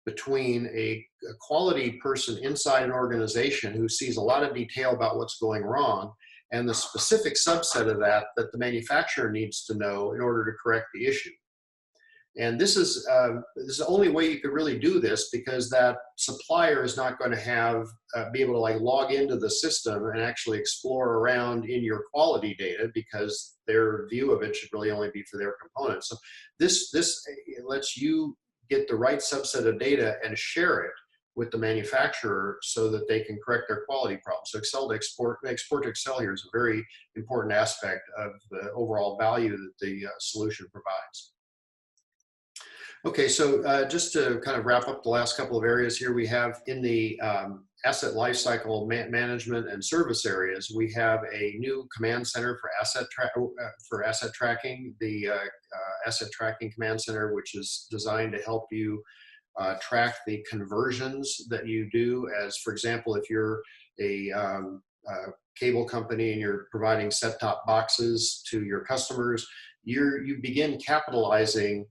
Speaker 1: between a quality person inside an organization who sees a lot of detail about what's going wrong and the specific subset of that the manufacturer needs to know in order to correct the issue. And this is the only way you could really do this, because that supplier is not going to be able to like log into the system and actually explore around in your quality data, because their view of it should really only be for their components. So this lets you get the right subset of data and share it with the manufacturer so that they can correct their quality problem. So export to Excel here is a very important aspect of the overall value that the solution provides. Okay, so just to kind of wrap up the last couple of areas here, we have in the asset lifecycle management and service areas, we have a new command center for asset tracking. The asset tracking command center, which is designed to help you track the conversions that you do. As for example, if you're a cable company and you're providing set-top boxes to your customers, you begin capitalizing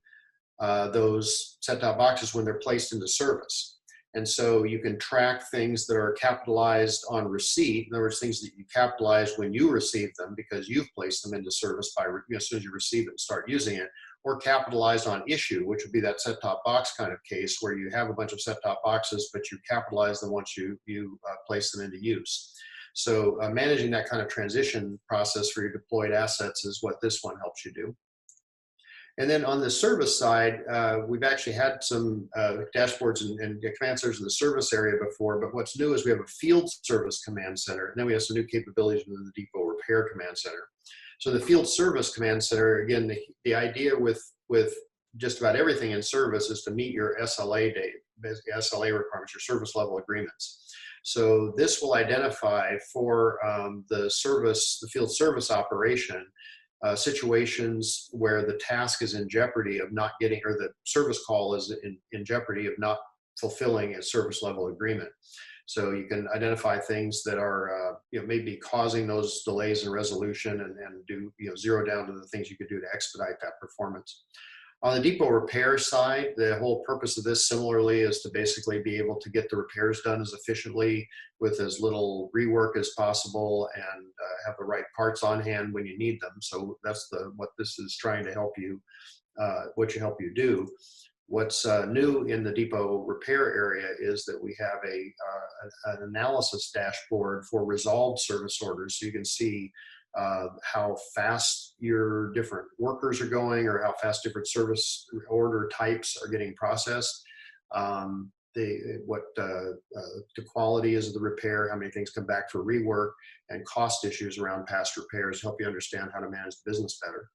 Speaker 1: those set-top boxes when they're placed into service. And so you can track things that are capitalized on receipt. In other words, things that you capitalize when you receive them because you've placed them into service by as soon as you receive it and start using it, or capitalized on issue, which would be that set-top box kind of case where you have a bunch of set-top boxes, but you capitalize them once you place them into use. So managing that kind of transition process for your deployed assets is what this one helps you do. And then on the service side, we've actually had some dashboards and command centers in the service area before, but what's new is we have a field service command center, and then we have some new capabilities within the depot repair command center. So the field service command center, again, the idea with just about everything in service is to meet your SLA requirements, your service level agreements. So this will identify for the field service operation, situations where the task is in jeopardy of not getting, or the service call is in jeopardy of not fulfilling a service level agreement. So you can identify things that are maybe causing those delays in resolution and do zero down to the things you could do to expedite that performance. On the depot repair side, the whole purpose of this similarly is to basically be able to get the repairs done as efficiently with as little rework as possible and have the right parts on hand when you need them. So that's what this is trying to help you, help you do. What's new in the depot repair area is that we have an analysis dashboard for resolved service orders. So you can see how fast your different workers are going or how fast different service order types are getting processed. What the quality is of the repair, how many things come back for rework, and cost issues around past repairs help you understand how to manage the business better.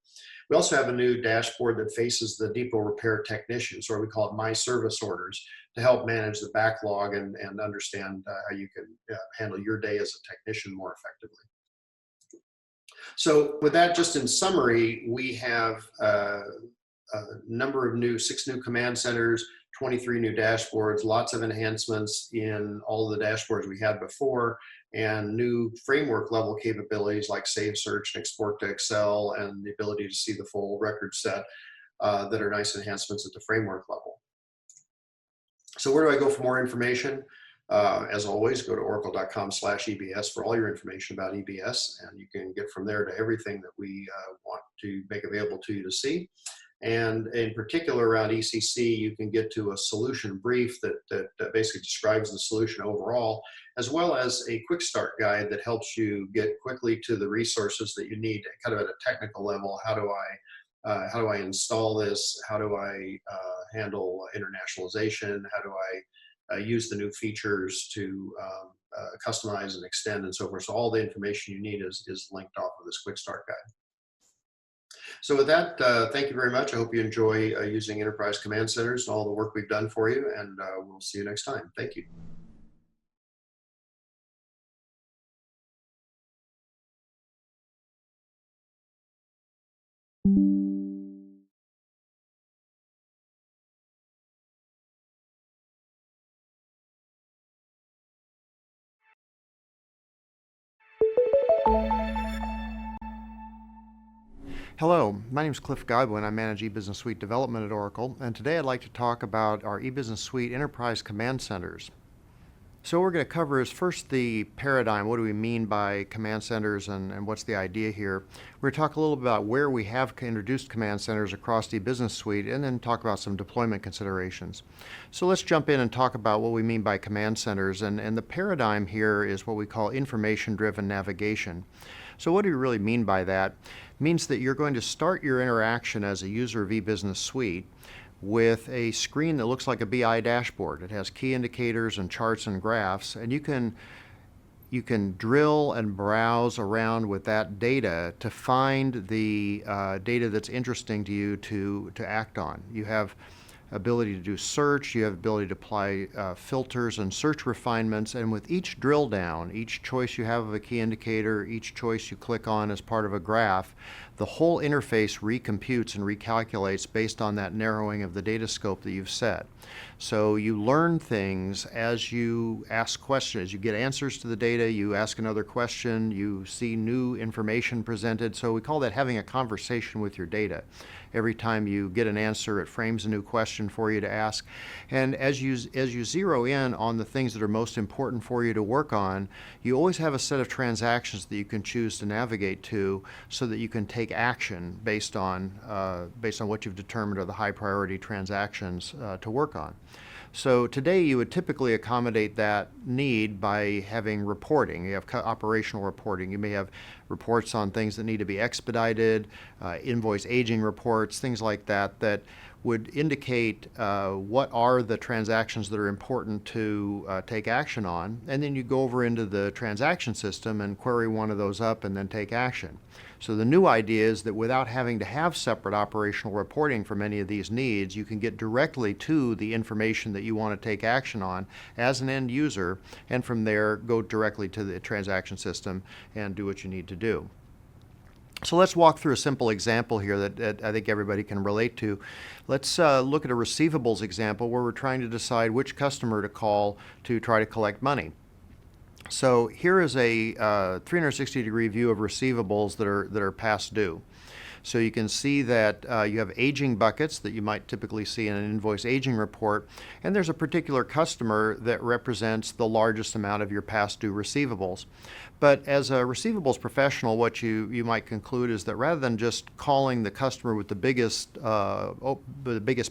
Speaker 1: We also have a new dashboard that faces the depot repair technicians, or we call it My Service Orders, to help manage the backlog and understand how you can handle your day as a technician more effectively. So with that, just in summary, we have a number of 6 new command centers, 23 new dashboards, lots of enhancements in all of the dashboards we had before, and new framework level capabilities like Save Search and Export to Excel, and the ability to see the full record set that are nice enhancements at the framework level. So where do I go for more information? As always, go to oracle.com/EBS for all your information about EBS, and you can get from there to everything that we want to make available to you to see. And in particular around ECC, you can get to a solution brief that basically describes the solution overall, as well as a quick start guide that helps you get quickly to the resources that you need kind of at a technical level. How do I install this? How do I handle internationalization? How do I use the new features to customize and extend and so forth? So all the information you need is linked off of this quick start guide. So with that, thank you very much. I hope you enjoy using Enterprise Command Centers and all the work we've done for you, and we'll see you next time. Thank you.
Speaker 2: Hello, my name is Cliff Godwin. I manage eBusiness Suite development at Oracle, and today I'd like to talk about our eBusiness Suite Enterprise Command Centers. So what we're going to cover is first the paradigm. What do we mean by command centers and what's the idea here? We're going to talk a little bit about where we have introduced command centers across the eBusiness Suite, and then talk about some deployment considerations. So let's jump in and talk about what we mean by command centers. And the paradigm here is what we call information-driven navigation. So what do we really mean by that? It means that you're going to start your interaction as a user of eBusiness Suite with a screen that looks like a BI dashboard. It has key indicators and charts and graphs, and you can drill and browse around with that data to find the data that's interesting to you to act on. You have ability to do search, you have ability to apply filters and search refinements, and with each drill down, each choice you have of a key indicator, each choice you click on as part of a graph, the whole interface recomputes and recalculates based on that narrowing of the data scope that you've set. So you learn things as you ask questions. You get answers to the data, you ask another question, you see new information presented. So we call that having a conversation with your data. Every time you get an answer, it frames a new question for you to ask. And as you zero in on the things that are most important for you to work on, you always have a set of transactions that you can choose to navigate to so that you can take action based on what you've determined are the high priority transactions to work on. So today you would typically accommodate that need by having reporting. You have operational reporting. You may have reports on things that need to be expedited, invoice aging reports, things like that, that would indicate what are the transactions that are important to take action on. And then you go over into the transaction system and query one of those up and then take action. So the new idea is that without having to have separate operational reporting for many of these needs, you can get directly to the information that you want to take action on as an end user, and from there go directly to the transaction system and do what you need to do. So let's walk through a simple example here that I think everybody can relate to. Let's look at a receivables example where we're trying to decide which customer to call to try to collect money. So here is a 360-degree view of receivables that are past due. So you can see that you have aging buckets that you might typically see in an invoice aging report, and there's a particular customer that represents the largest amount of your past due receivables. But as a receivables professional, what you might conclude is that rather than just calling the customer with the biggest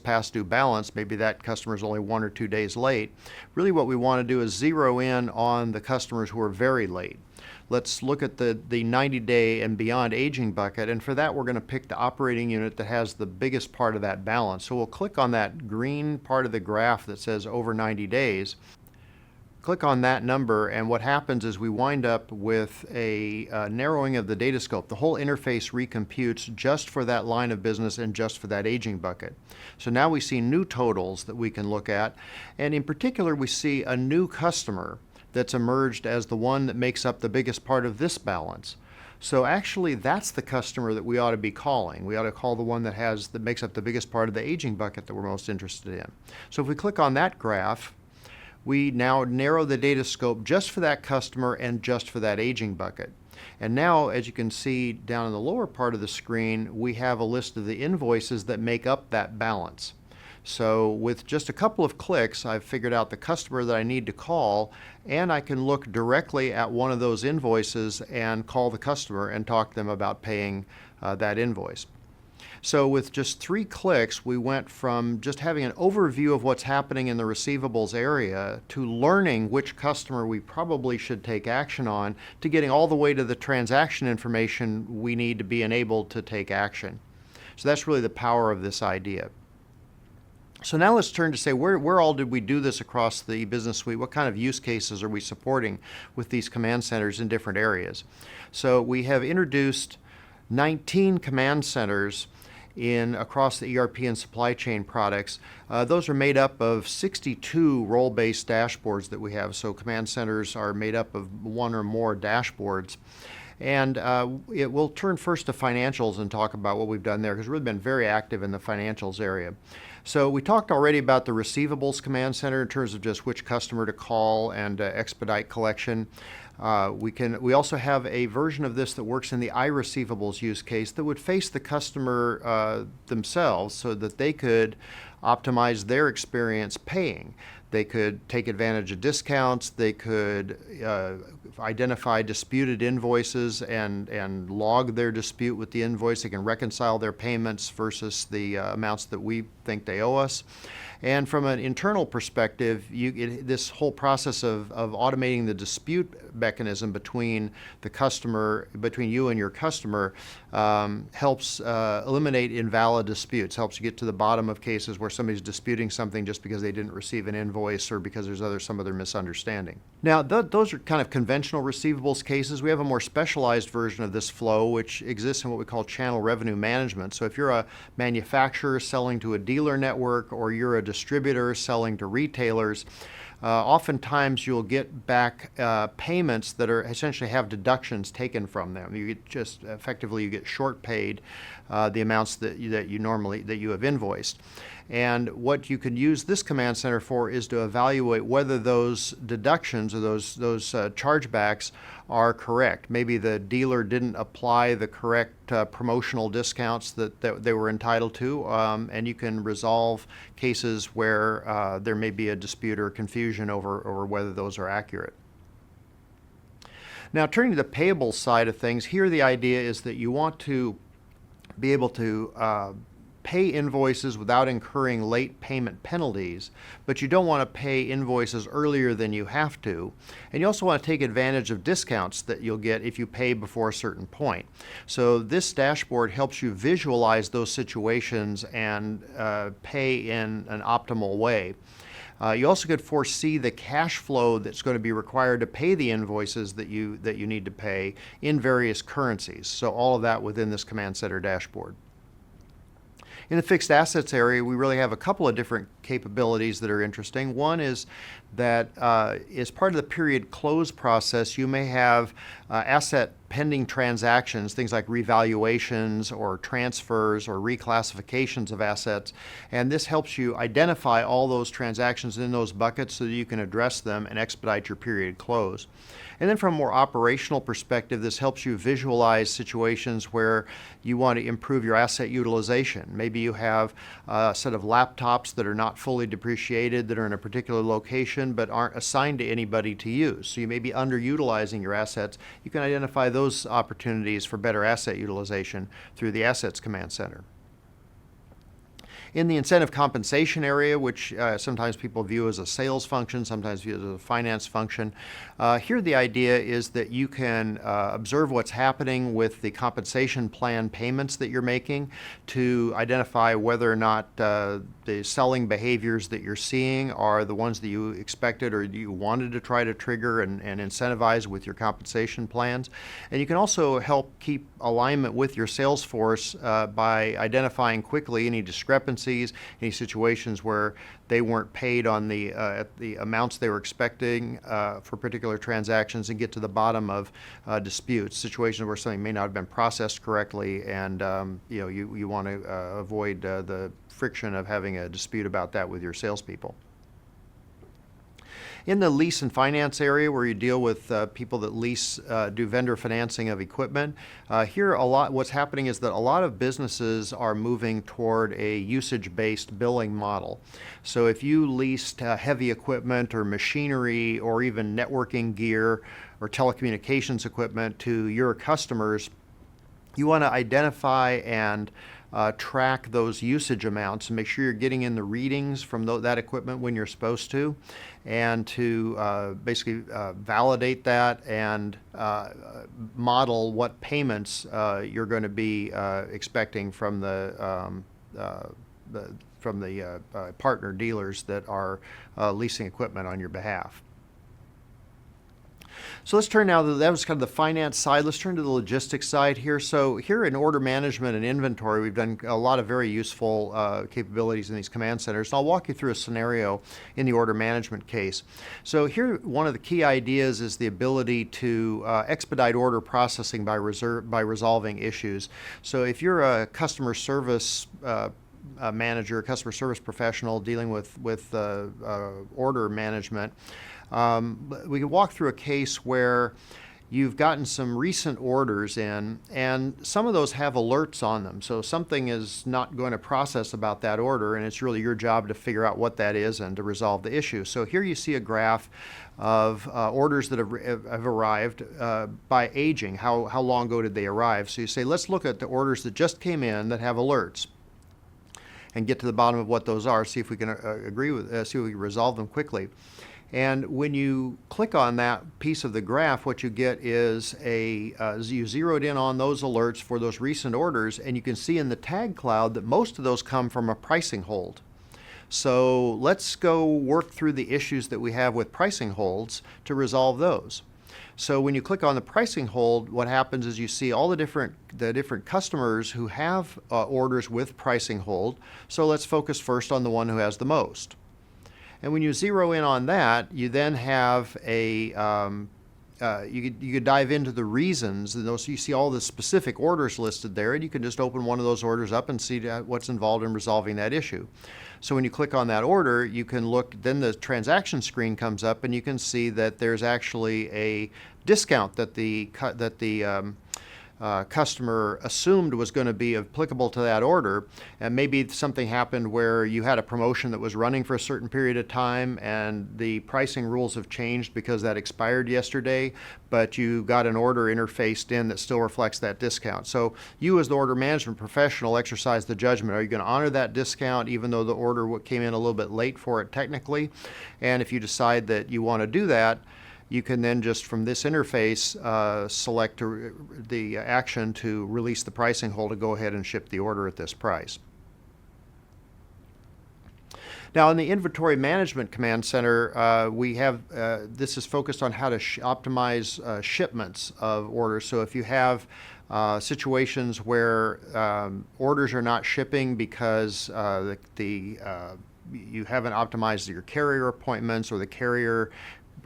Speaker 2: past due balance, maybe that customer is only 1 or 2 days late, really what we want to do is zero in on the customers who are very late. Let's look at the 90-day and beyond aging bucket, and for that we're going to pick the operating unit that has the biggest part of that balance. So we'll click on that green part of the graph that says over 90 days. Click on that number, and what happens is we wind up with a narrowing of the data scope. The whole interface recomputes just for that line of business and just for that aging bucket. So now we see new totals that we can look at, and in particular we see a new customer that's emerged as the one that makes up the biggest part of this balance. So actually that's the customer that we ought to be calling. We ought to call the one that makes up the biggest part of the aging bucket that we're most interested in. So if we click on that graph, we now narrow the data scope just for that customer and just for that aging bucket. And now, as you can see down in the lower part of the screen, we have a list of the invoices that make up that balance. So with just a couple of clicks, I've figured out the customer that I need to call, and I can look directly at one of those invoices and call the customer and talk to them about paying that invoice. So with just 3 clicks, we went from just having an overview of what's happening in the receivables area to learning which customer we probably should take action on, to getting all the way to the transaction information we need to be enabled to take action. So that's really the power of this idea. So now let's turn to say where all did we do this across the business suite? What kind of use cases are we supporting with these command centers in different areas? So we have introduced 19 command centers across the ERP and supply chain products. Those are made up of 62 role-based dashboards that we have. So command centers are made up of 1 or more dashboards. And we'll turn first to financials and talk about what we've done there, because we've really been very active in the financials area. So we talked already about the receivables command center in terms of just which customer to call and expedite collection. We also have a version of this that works in the iReceivables use case that would face the customer themselves so that they could optimize their experience paying. They could take advantage of discounts. They could identify disputed invoices and log their dispute with the invoice. They can reconcile their payments versus the amounts that we think they owe us. And from an internal perspective, this whole process of automating the dispute mechanism between you and your customer helps eliminate invalid disputes, helps you get to the bottom of cases where somebody's disputing something just because they didn't receive an invoice invoice or because there's some other misunderstanding. Now, those are kind of conventional receivables cases. We have a more specialized version of this flow, which exists in what we call channel revenue management. So if you're a manufacturer selling to a dealer network, or you're a distributor selling to retailers, oftentimes you'll get back payments that are essentially have deductions taken from them. You get just effectively you get short paid the amounts that you have invoiced. And what you could use this command center for is to evaluate whether those deductions or those chargebacks are correct. Maybe the dealer didn't apply the correct promotional discounts that they were entitled to, and you can resolve cases where there may be a dispute or confusion over whether those are accurate. Now, turning to the payables side of things, here the idea is that you want to be able to pay invoices without incurring late payment penalties, but you don't want to pay invoices earlier than you have to. And you also want to take advantage of discounts that you'll get if you pay before a certain point. So this dashboard helps you visualize those situations and pay in an optimal way. You also could foresee the cash flow that's going to be required to pay the invoices that you need to pay in various currencies. So all of that within this command center dashboard. In the fixed assets area, we really have a couple of different capabilities that are interesting. One is that as part of the period close process, you may have asset pending transactions, things like revaluations or transfers or reclassifications of assets, and this helps you identify all those transactions in those buckets so that you can address them and expedite your period close. And then from a more operational perspective, this helps you visualize situations where you want to improve your asset utilization. Maybe you have a set of laptops that are not fully depreciated, that are in a particular location, but aren't assigned to anybody to use. So you may be underutilizing your assets. You can identify those opportunities for better asset utilization through the Assets Command Center. In the incentive compensation area, which sometimes people view as a sales function, sometimes view as a finance function, here the idea is that you can observe what's happening with the compensation plan payments that you're making to identify whether or not the selling behaviors that you're seeing are the ones that you expected or you wanted to try to trigger and incentivize with your compensation plans. And you can also help keep alignment with your sales force by identifying quickly any discrepancies, any situations where they weren't paid on the amounts they were expecting for particular transactions, and get to the bottom of disputes, situations where something may not have been processed correctly, and you want to avoid the friction of having a dispute about that with your salespeople. In the lease and finance area, where you deal with people that do vendor financing of equipment, here what's happening is that a lot of businesses are moving toward a usage-based billing model. So if you leased heavy equipment or machinery or even networking gear or telecommunications equipment to your customers, you want to identify and track those usage amounts and make sure you're getting in the readings from that equipment when you're supposed to, and to basically validate that and model what payments you're going to be expecting from the partner dealers that are leasing equipment on your behalf. So let's turn now, that was kind of the finance side. Let's turn to the logistics side here. So here in order management and inventory, we've done a lot of very useful capabilities in these command centers. And I'll walk you through a scenario in the order management case. So here, one of the key ideas is the ability to expedite order processing by resolving issues. So if you're a customer service manager, customer service professional dealing with order management, we can walk through a case where you've gotten some recent orders in, and some of those have alerts on them. So something is not going to process about that order, and it's really your job to figure out what that is and to resolve the issue. So here you see a graph of orders that have arrived by aging. How long ago did they arrive? So you say, let's look at the orders that just came in that have alerts and get to the bottom of what those are, see if we can see if we can resolve them quickly. And when you click on that piece of the graph, what you get is you zeroed in on those alerts for those recent orders, and you can see in the tag cloud that most of those come from a pricing hold. So let's go work through the issues that we have with pricing holds to resolve those. So when you click on the pricing hold, what happens is you see all the different customers who have orders with pricing hold. So let's focus first on the one who has the most. And when you zero in on that, you then have you could dive into the reasons, and those, you see all the specific orders listed there, and you can just open one of those orders up and see what's involved in resolving that issue. So when you click on that order, you can look, then the transaction screen comes up, and you can see that there's actually a discount that the customer assumed was going to be applicable to that order, and maybe something happened where you had a promotion that was running for a certain period of time and the pricing rules have changed because that expired yesterday, but you got an order interfaced in that still reflects that discount. So you as the order management professional exercise the judgment. Are you going to honor that discount even though the order came in a little bit late for it technically? And if you decide that you want to do that, you can then just from this interface select the action to release the pricing hold to go ahead and ship the order at this price. Now in the inventory management command center, we have, this is focused on how to optimize shipments of orders. So if you have situations where orders are not shipping because you haven't optimized your carrier appointments, or the carrier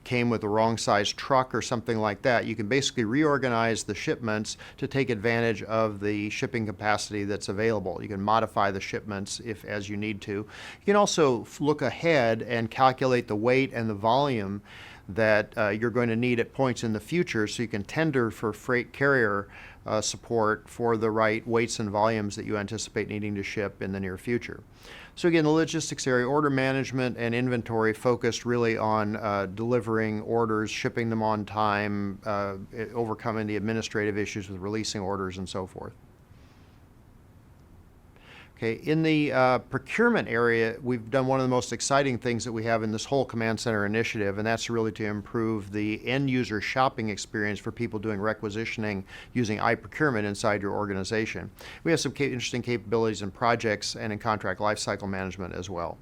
Speaker 2: came with the wrong size truck or something like that, you can basically reorganize the shipments to take advantage of the shipping capacity that's available. You can modify the shipments as you need to. You can also look ahead and calculate the weight and the volume that you're going to need at points in the future, so you can tender for freight carrier support for the right weights and volumes that you anticipate needing to ship in the near future. So again, the logistics area, order management and inventory focused really on delivering orders, shipping them on time, overcoming the administrative issues with releasing orders and so forth. Okay, in the procurement area, we've done one of the most exciting things that we have in this whole Command Center initiative, and that's really to improve the end user shopping experience for people doing requisitioning using iProcurement inside your organization. We have some interesting capabilities in projects and in contract lifecycle management as well.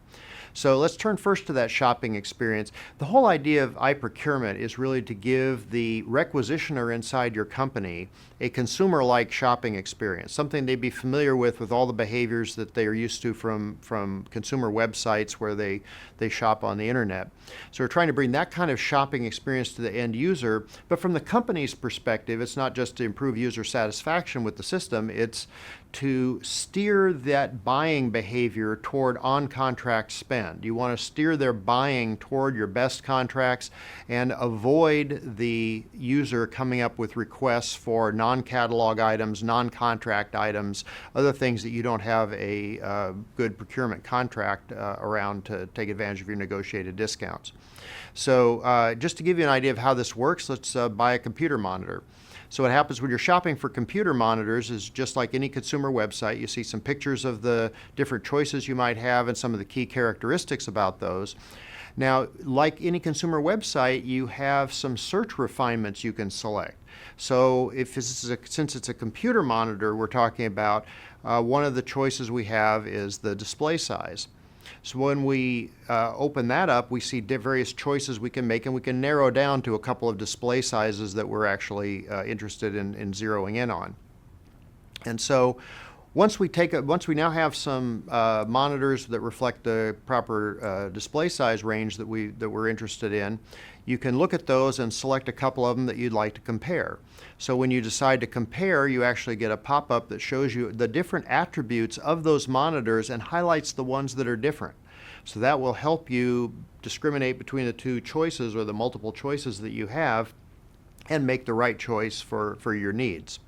Speaker 2: So let's turn first to that shopping experience. The whole idea of iProcurement is really to give the requisitioner inside your company a consumer-like shopping experience, something they'd be familiar with all the behaviors that they are used to from consumer websites where they shop on the internet. So we're trying to bring that kind of shopping experience to the end user, but from the company's perspective, it's not just to improve user satisfaction with the system, it's to steer that buying behavior toward on-contract spend. You want to steer their buying toward your best contracts and avoid the user coming up with requests for non-catalog items, non-contract items, other things that you don't have a good procurement contract around to take advantage of your negotiated discounts. So just to give you an idea of how this works, let's buy a computer monitor. So what happens when you're shopping for computer monitors is just like any consumer website, you see some pictures of the different choices you might have and some of the key characteristics about those. Now, like any consumer website, you have some search refinements you can select. So since it's a computer monitor we're talking about, one of the choices we have is the display size. So when we open that up, we see various choices we can make, and we can narrow down to a couple of display sizes that we're actually interested in zeroing in on. And so once we now have some monitors that reflect the proper display size range that we're interested in, you can look at those and select a couple of them that you'd like to compare. So when you decide to compare, you actually get a pop-up that shows you the different attributes of those monitors and highlights the ones that are different. So that will help you discriminate between the two choices or the multiple choices that you have and make the right choice for your needs.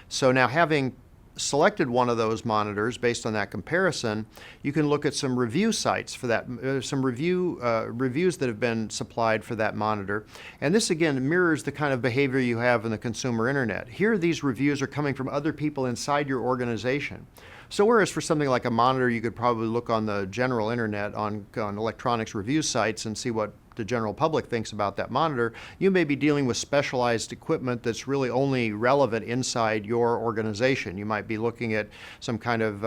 Speaker 2: So now, having selected one of those monitors based on that comparison, you can look at some review sites for that, some reviews that have been supplied for that monitor. And this again mirrors the kind of behavior you have in the consumer internet. Here, these reviews are coming from other people inside your organization. So whereas for something like a monitor, you could probably look on the general internet on electronics review sites and see what the general public thinks about that monitor. You may be dealing with specialized equipment that's really only relevant inside your organization. You might be looking at some kind of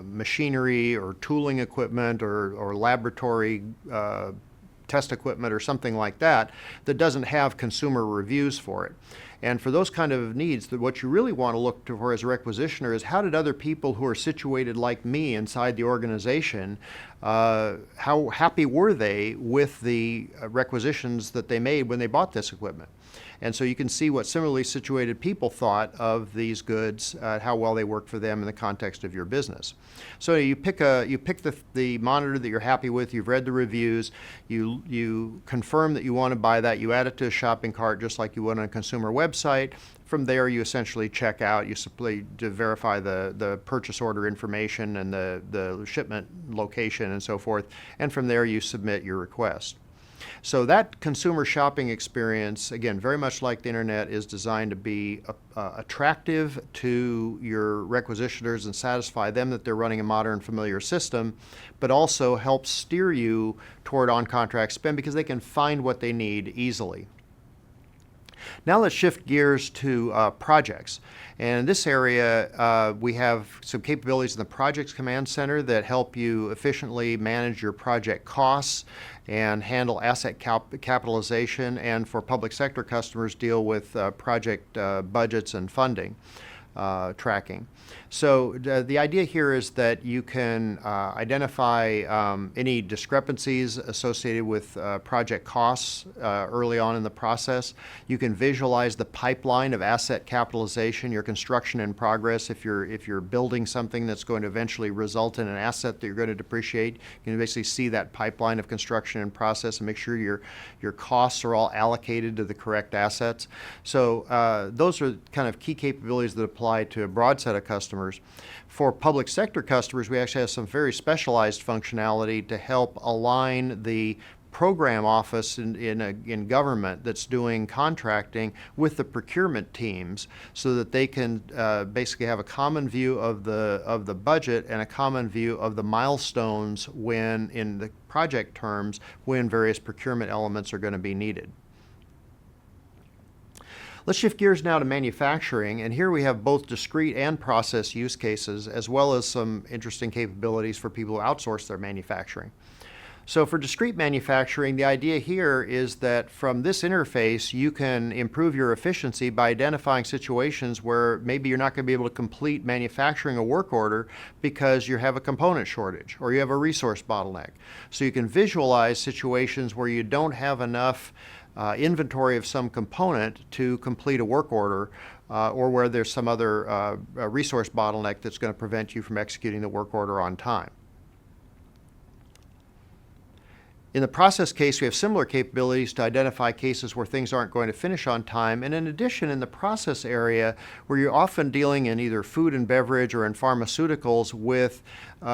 Speaker 2: machinery or tooling equipment or laboratory test equipment or something like that that doesn't have consumer reviews for it. And for those kind of needs, what you really want to look for as a requisitioner is how did other people who are situated like me inside the organization, how happy were they with the requisitions that they made when they bought this equipment? And so you can see what similarly situated people thought of these goods, how well they work for them in the context of your business. So you pick the monitor that you're happy with, you've read the reviews, you confirm that you want to buy that, you add it to a shopping cart just like you would on a consumer website. From there, you essentially check out. You simply to verify the purchase order information and the shipment location and so forth. And from there, you submit your request. So that consumer shopping experience, again, very much like the internet, is designed to be attractive to your requisitioners and satisfy them that they're running a modern, familiar system, but also help steer you toward on-contract spend because they can find what they need easily. Now let's shift gears to projects. And in this area, we have some capabilities in the Projects Command Center that help you efficiently manage your project costs and handle asset capitalization, and for public sector customers, deal with project budgets and funding tracking. So the idea here is that you can identify any discrepancies associated with project costs early on in the process. You can visualize the pipeline of asset capitalization, your construction in progress. If you're building something that's going to eventually result in an asset that you're going to depreciate, you can basically see that pipeline of construction in process and make sure your costs are all allocated to the correct assets. So those are kind of key capabilities that apply to a broad set of customers. For public sector customers, we actually have some very specialized functionality to help align the program office in government that's doing contracting with the procurement teams so that they can basically have a common view of the budget and a common view of the milestones when, in the project terms, when various procurement elements are going to be needed. Let's shift gears now to manufacturing, and here we have both discrete and process use cases, as well as some interesting capabilities for people who outsource their manufacturing. So for discrete manufacturing, the idea here is that from this interface, you can improve your efficiency by identifying situations where maybe you're not going to be able to complete manufacturing a work order because you have a component shortage or you have a resource bottleneck. So you can visualize situations where you don't have enough inventory of some component to complete a work order, or where there's some other resource bottleneck that's going to prevent you from executing the work order on time. In the process case, we have similar capabilities to identify cases where things aren't going to finish on time. And in addition, in the process area, where you're often dealing in either food and beverage or in pharmaceuticals with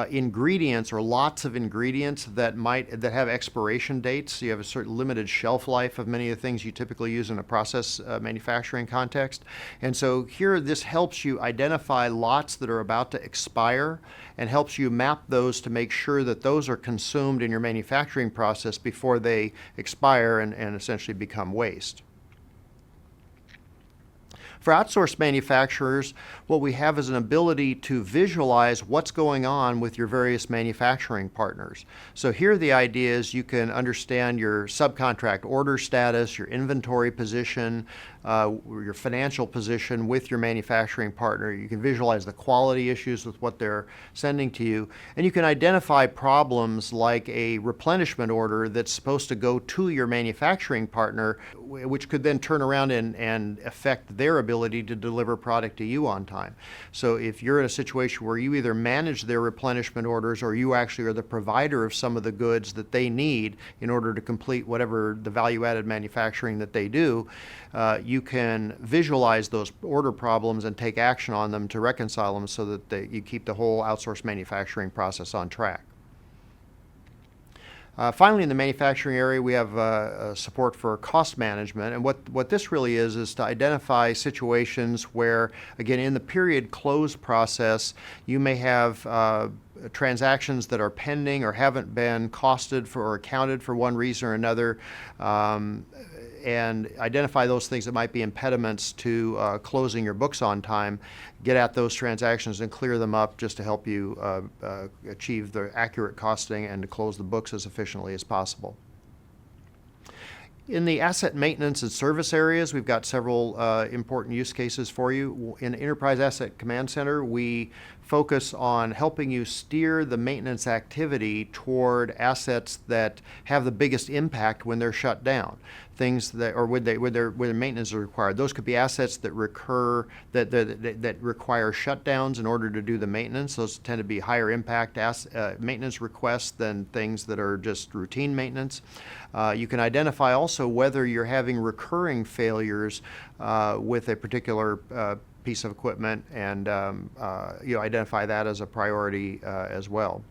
Speaker 2: ingredients or lots of ingredients that have expiration dates. You have a certain limited shelf life of many of the things you typically use in a process manufacturing context. And so here, this helps you identify lots that are about to expire and helps you map those to make sure that those are consumed in your manufacturing process before they expire and essentially become waste. For outsourced manufacturers, what we have is an ability to visualize what's going on with your various manufacturing partners. So here the idea is you can understand your subcontract order status, your inventory position, your financial position with your manufacturing partner. You can visualize the quality issues with what they're sending to you. And you can identify problems like a replenishment order that's supposed to go to your manufacturing partner, which could then turn around and affect their ability to deliver product to you on time. So if you're in a situation where you either manage their replenishment orders or you actually are the provider of some of the goods that they need in order to complete whatever the value-added manufacturing that they do, you can visualize those order problems and take action on them to reconcile them so that you keep the whole outsourced manufacturing process on track. Finally, in the manufacturing area, we have support for cost management. And what this really is to identify situations where, again, in the period close process, you may have transactions that are pending or haven't been costed for or accounted for one reason or another, and identify those things that might be impediments to closing your books on time. Get at those transactions and clear them up just to help you achieve the accurate costing and to close the books as efficiently as possible. In the asset maintenance and service areas, we've got several important use cases for you. In Enterprise Asset Command Center, we focus on helping you steer the maintenance activity toward assets that have the biggest impact when they're shut down. Things that, or when their maintenance is required. Those could be assets that require shutdowns in order to do the maintenance. Those tend to be higher impact maintenance requests than things that are just routine maintenance. You can identify also whether you're having recurring failures with a particular piece of equipment, and you identify that as a priority as well.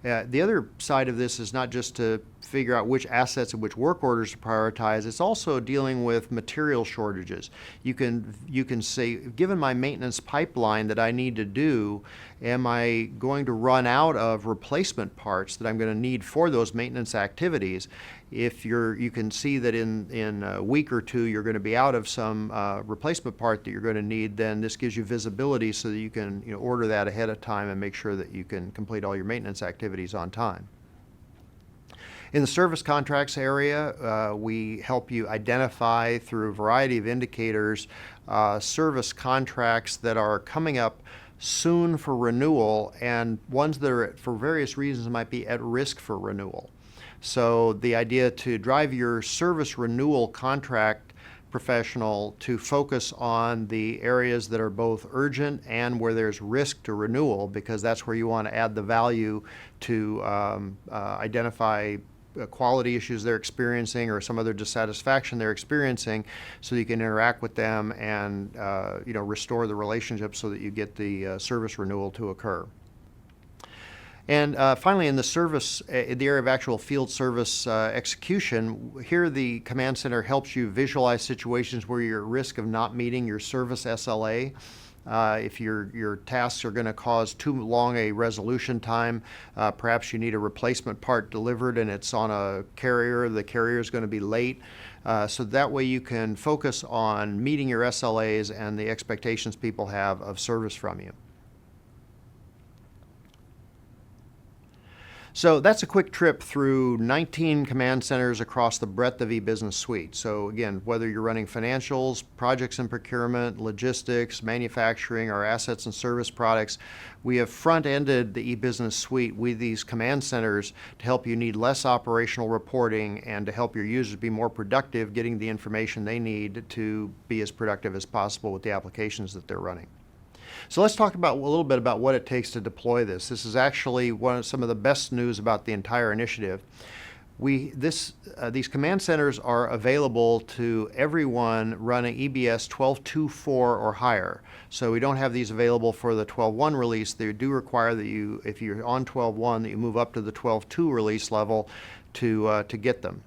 Speaker 2: The other side of this is not just to figure out which assets and which work orders to prioritize, it's also dealing with material shortages. You can say, given my maintenance pipeline that I need to do, am I going to run out of replacement parts that I'm going to need for those maintenance activities? If you can see that in a week or two you're going to be out of some replacement part that you're going to need, then this gives you visibility so that you can order that ahead of time and make sure that you can complete all your maintenance activities on time. In the service contracts area, we help you identify through a variety of indicators service contracts that are coming up soon for renewal and ones that are, for various reasons, might be at risk for renewal. So the idea to drive your service renewal contract professional to focus on the areas that are both urgent and where there's risk to renewal, because that's where you want to add the value to identify quality issues they're experiencing or some other dissatisfaction they're experiencing, so you can interact with them and restore the relationship so that you get the service renewal to occur. And finally, in the service, in the area of actual field service execution, here the Command Center helps you visualize situations where you're at risk of not meeting your service SLA. If your tasks are going to cause too long a resolution time, perhaps you need a replacement part delivered and it's on a carrier, the carrier is going to be late. So that way you can focus on meeting your SLAs and the expectations people have of service from you. So that's a quick trip through 19 command centers across the breadth of eBusiness Suite. So again, whether you're running financials, projects and procurement, logistics, manufacturing, or assets and service products, we have front-ended the eBusiness Suite with these command centers to help you need less operational reporting and to help your users be more productive getting the information they need to be as productive as possible with the applications that they're running. So let's talk about a little bit about what it takes to deploy this. This is actually some of the best news about the entire initiative. These command centers are available to everyone running EBS 12.2.4 or higher. So we don't have these available for the 12.1 release. They do require that you, if you're on 12.1, that you move up to the 12.2 release level to get them.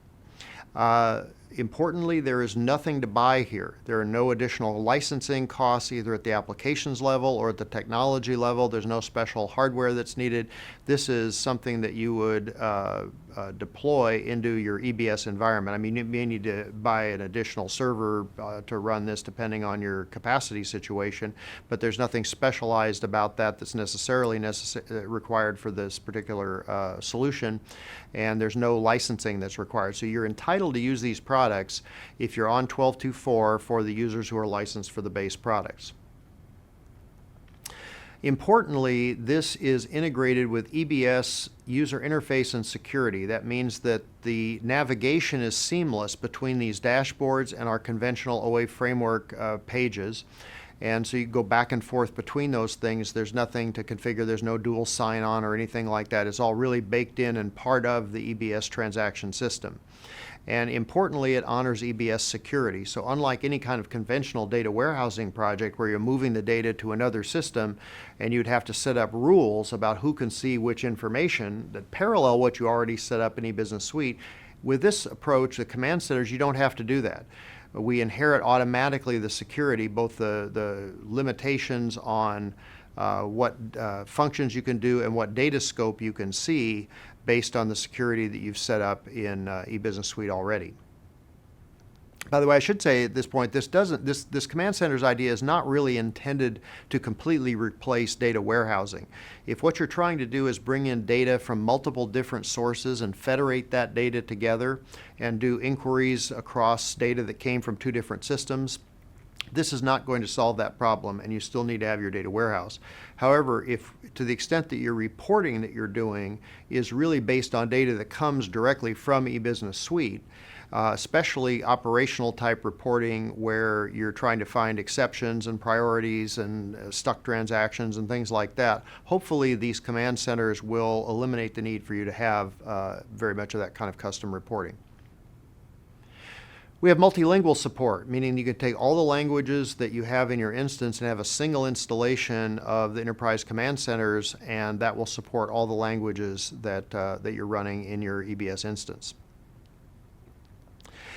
Speaker 2: Importantly, there is nothing to buy here. There are no additional licensing costs either at the applications level or at the technology level. There's no special hardware that's needed. This is something that you would deploy into your EBS environment. I mean, you may need to buy an additional server to run this depending on your capacity situation, but there's nothing specialized about that that's necessarily required for this particular solution, and there's no licensing that's required. So you're entitled to use these products if you're on 12.2.4 for the users who are licensed for the base products. Importantly, this is integrated with EBS user interface and security. That means that the navigation is seamless between these dashboards and our conventional OA framework pages. And so you go back and forth between those things. There's nothing to configure. There's no dual sign-on or anything like that. It's all really baked in and part of the EBS transaction system. And importantly, it honors EBS security. So unlike any kind of conventional data warehousing project where you're moving the data to another system and you'd have to set up rules about who can see which information that parallel what you already set up in eBusiness Suite, with this approach, the command centers, you don't have to do that. We inherit automatically the security, both the limitations on what functions you can do and what data scope you can see based on the security that you've set up in eBusiness Suite already. By the way, I should say at this point, this command center's idea is not really intended to completely replace data warehousing. If what you're trying to do is bring in data from multiple different sources and federate that data together and do inquiries across data that came from two different systems, this is not going to solve that problem, and you still need to have your data warehouse. However, if to the extent that your reporting that you're doing is really based on data that comes directly from eBusiness Suite, especially operational type reporting where you're trying to find exceptions and priorities and stuck transactions and things like that, hopefully these command centers will eliminate the need for you to have very much of that kind of custom reporting. We have multilingual support, meaning you can take all the languages that you have in your instance and have a single installation of the enterprise command centers, and that will support all the languages that you're running in your EBS instance.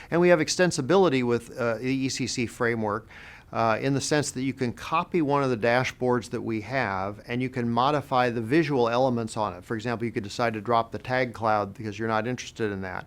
Speaker 2: And we have extensibility with the ECC framework in the sense that you can copy one of the dashboards that we have and you can modify the visual elements on it. For example, you could decide to drop the tag cloud because you're not interested in that.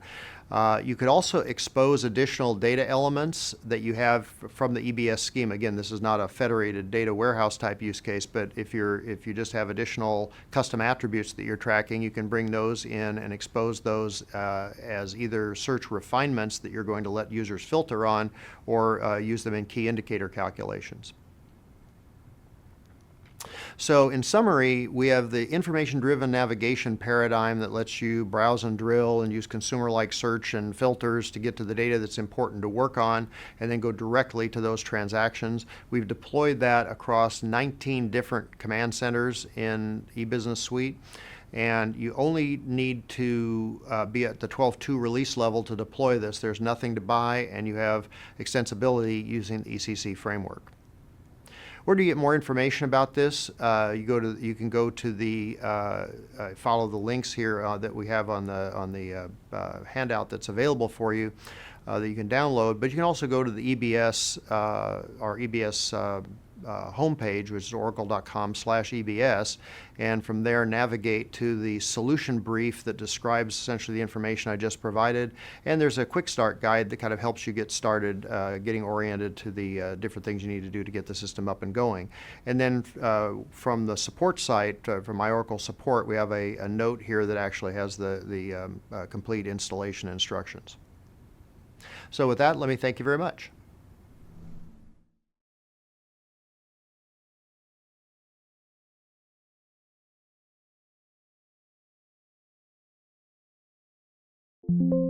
Speaker 2: You could also expose additional data elements that you have from the EBS schema. Again, this is not a federated data warehouse type use case, but if you just have additional custom attributes that you're tracking, you can bring those in and expose those as either search refinements that you're going to let users filter on, or use them in key indicator calculations. So in summary, we have the information-driven navigation paradigm that lets you browse and drill and use consumer-like search and filters to get to the data that's important to work on and then go directly to those transactions. We've deployed that across 19 different command centers in eBusiness Suite. And you only need to be at the 12.2 release level to deploy this. There's nothing to buy, and you have extensibility using the ECC framework. Where do you get more information about this? You can go to the follow the links here that we have on the handout that's available for you that you can download. But you can also go to the EBS our EBS homepage, which is oracle.com/EBS, and from there navigate to the solution brief that describes essentially the information I just provided. And there's a quick start guide that kind of helps you get started, getting oriented to the different things you need to do to get the system up and going. And then from the support site, from My Oracle Support, we have a note here that actually has the complete installation instructions. So with that, let me thank you very much.
Speaker 3: Thank you.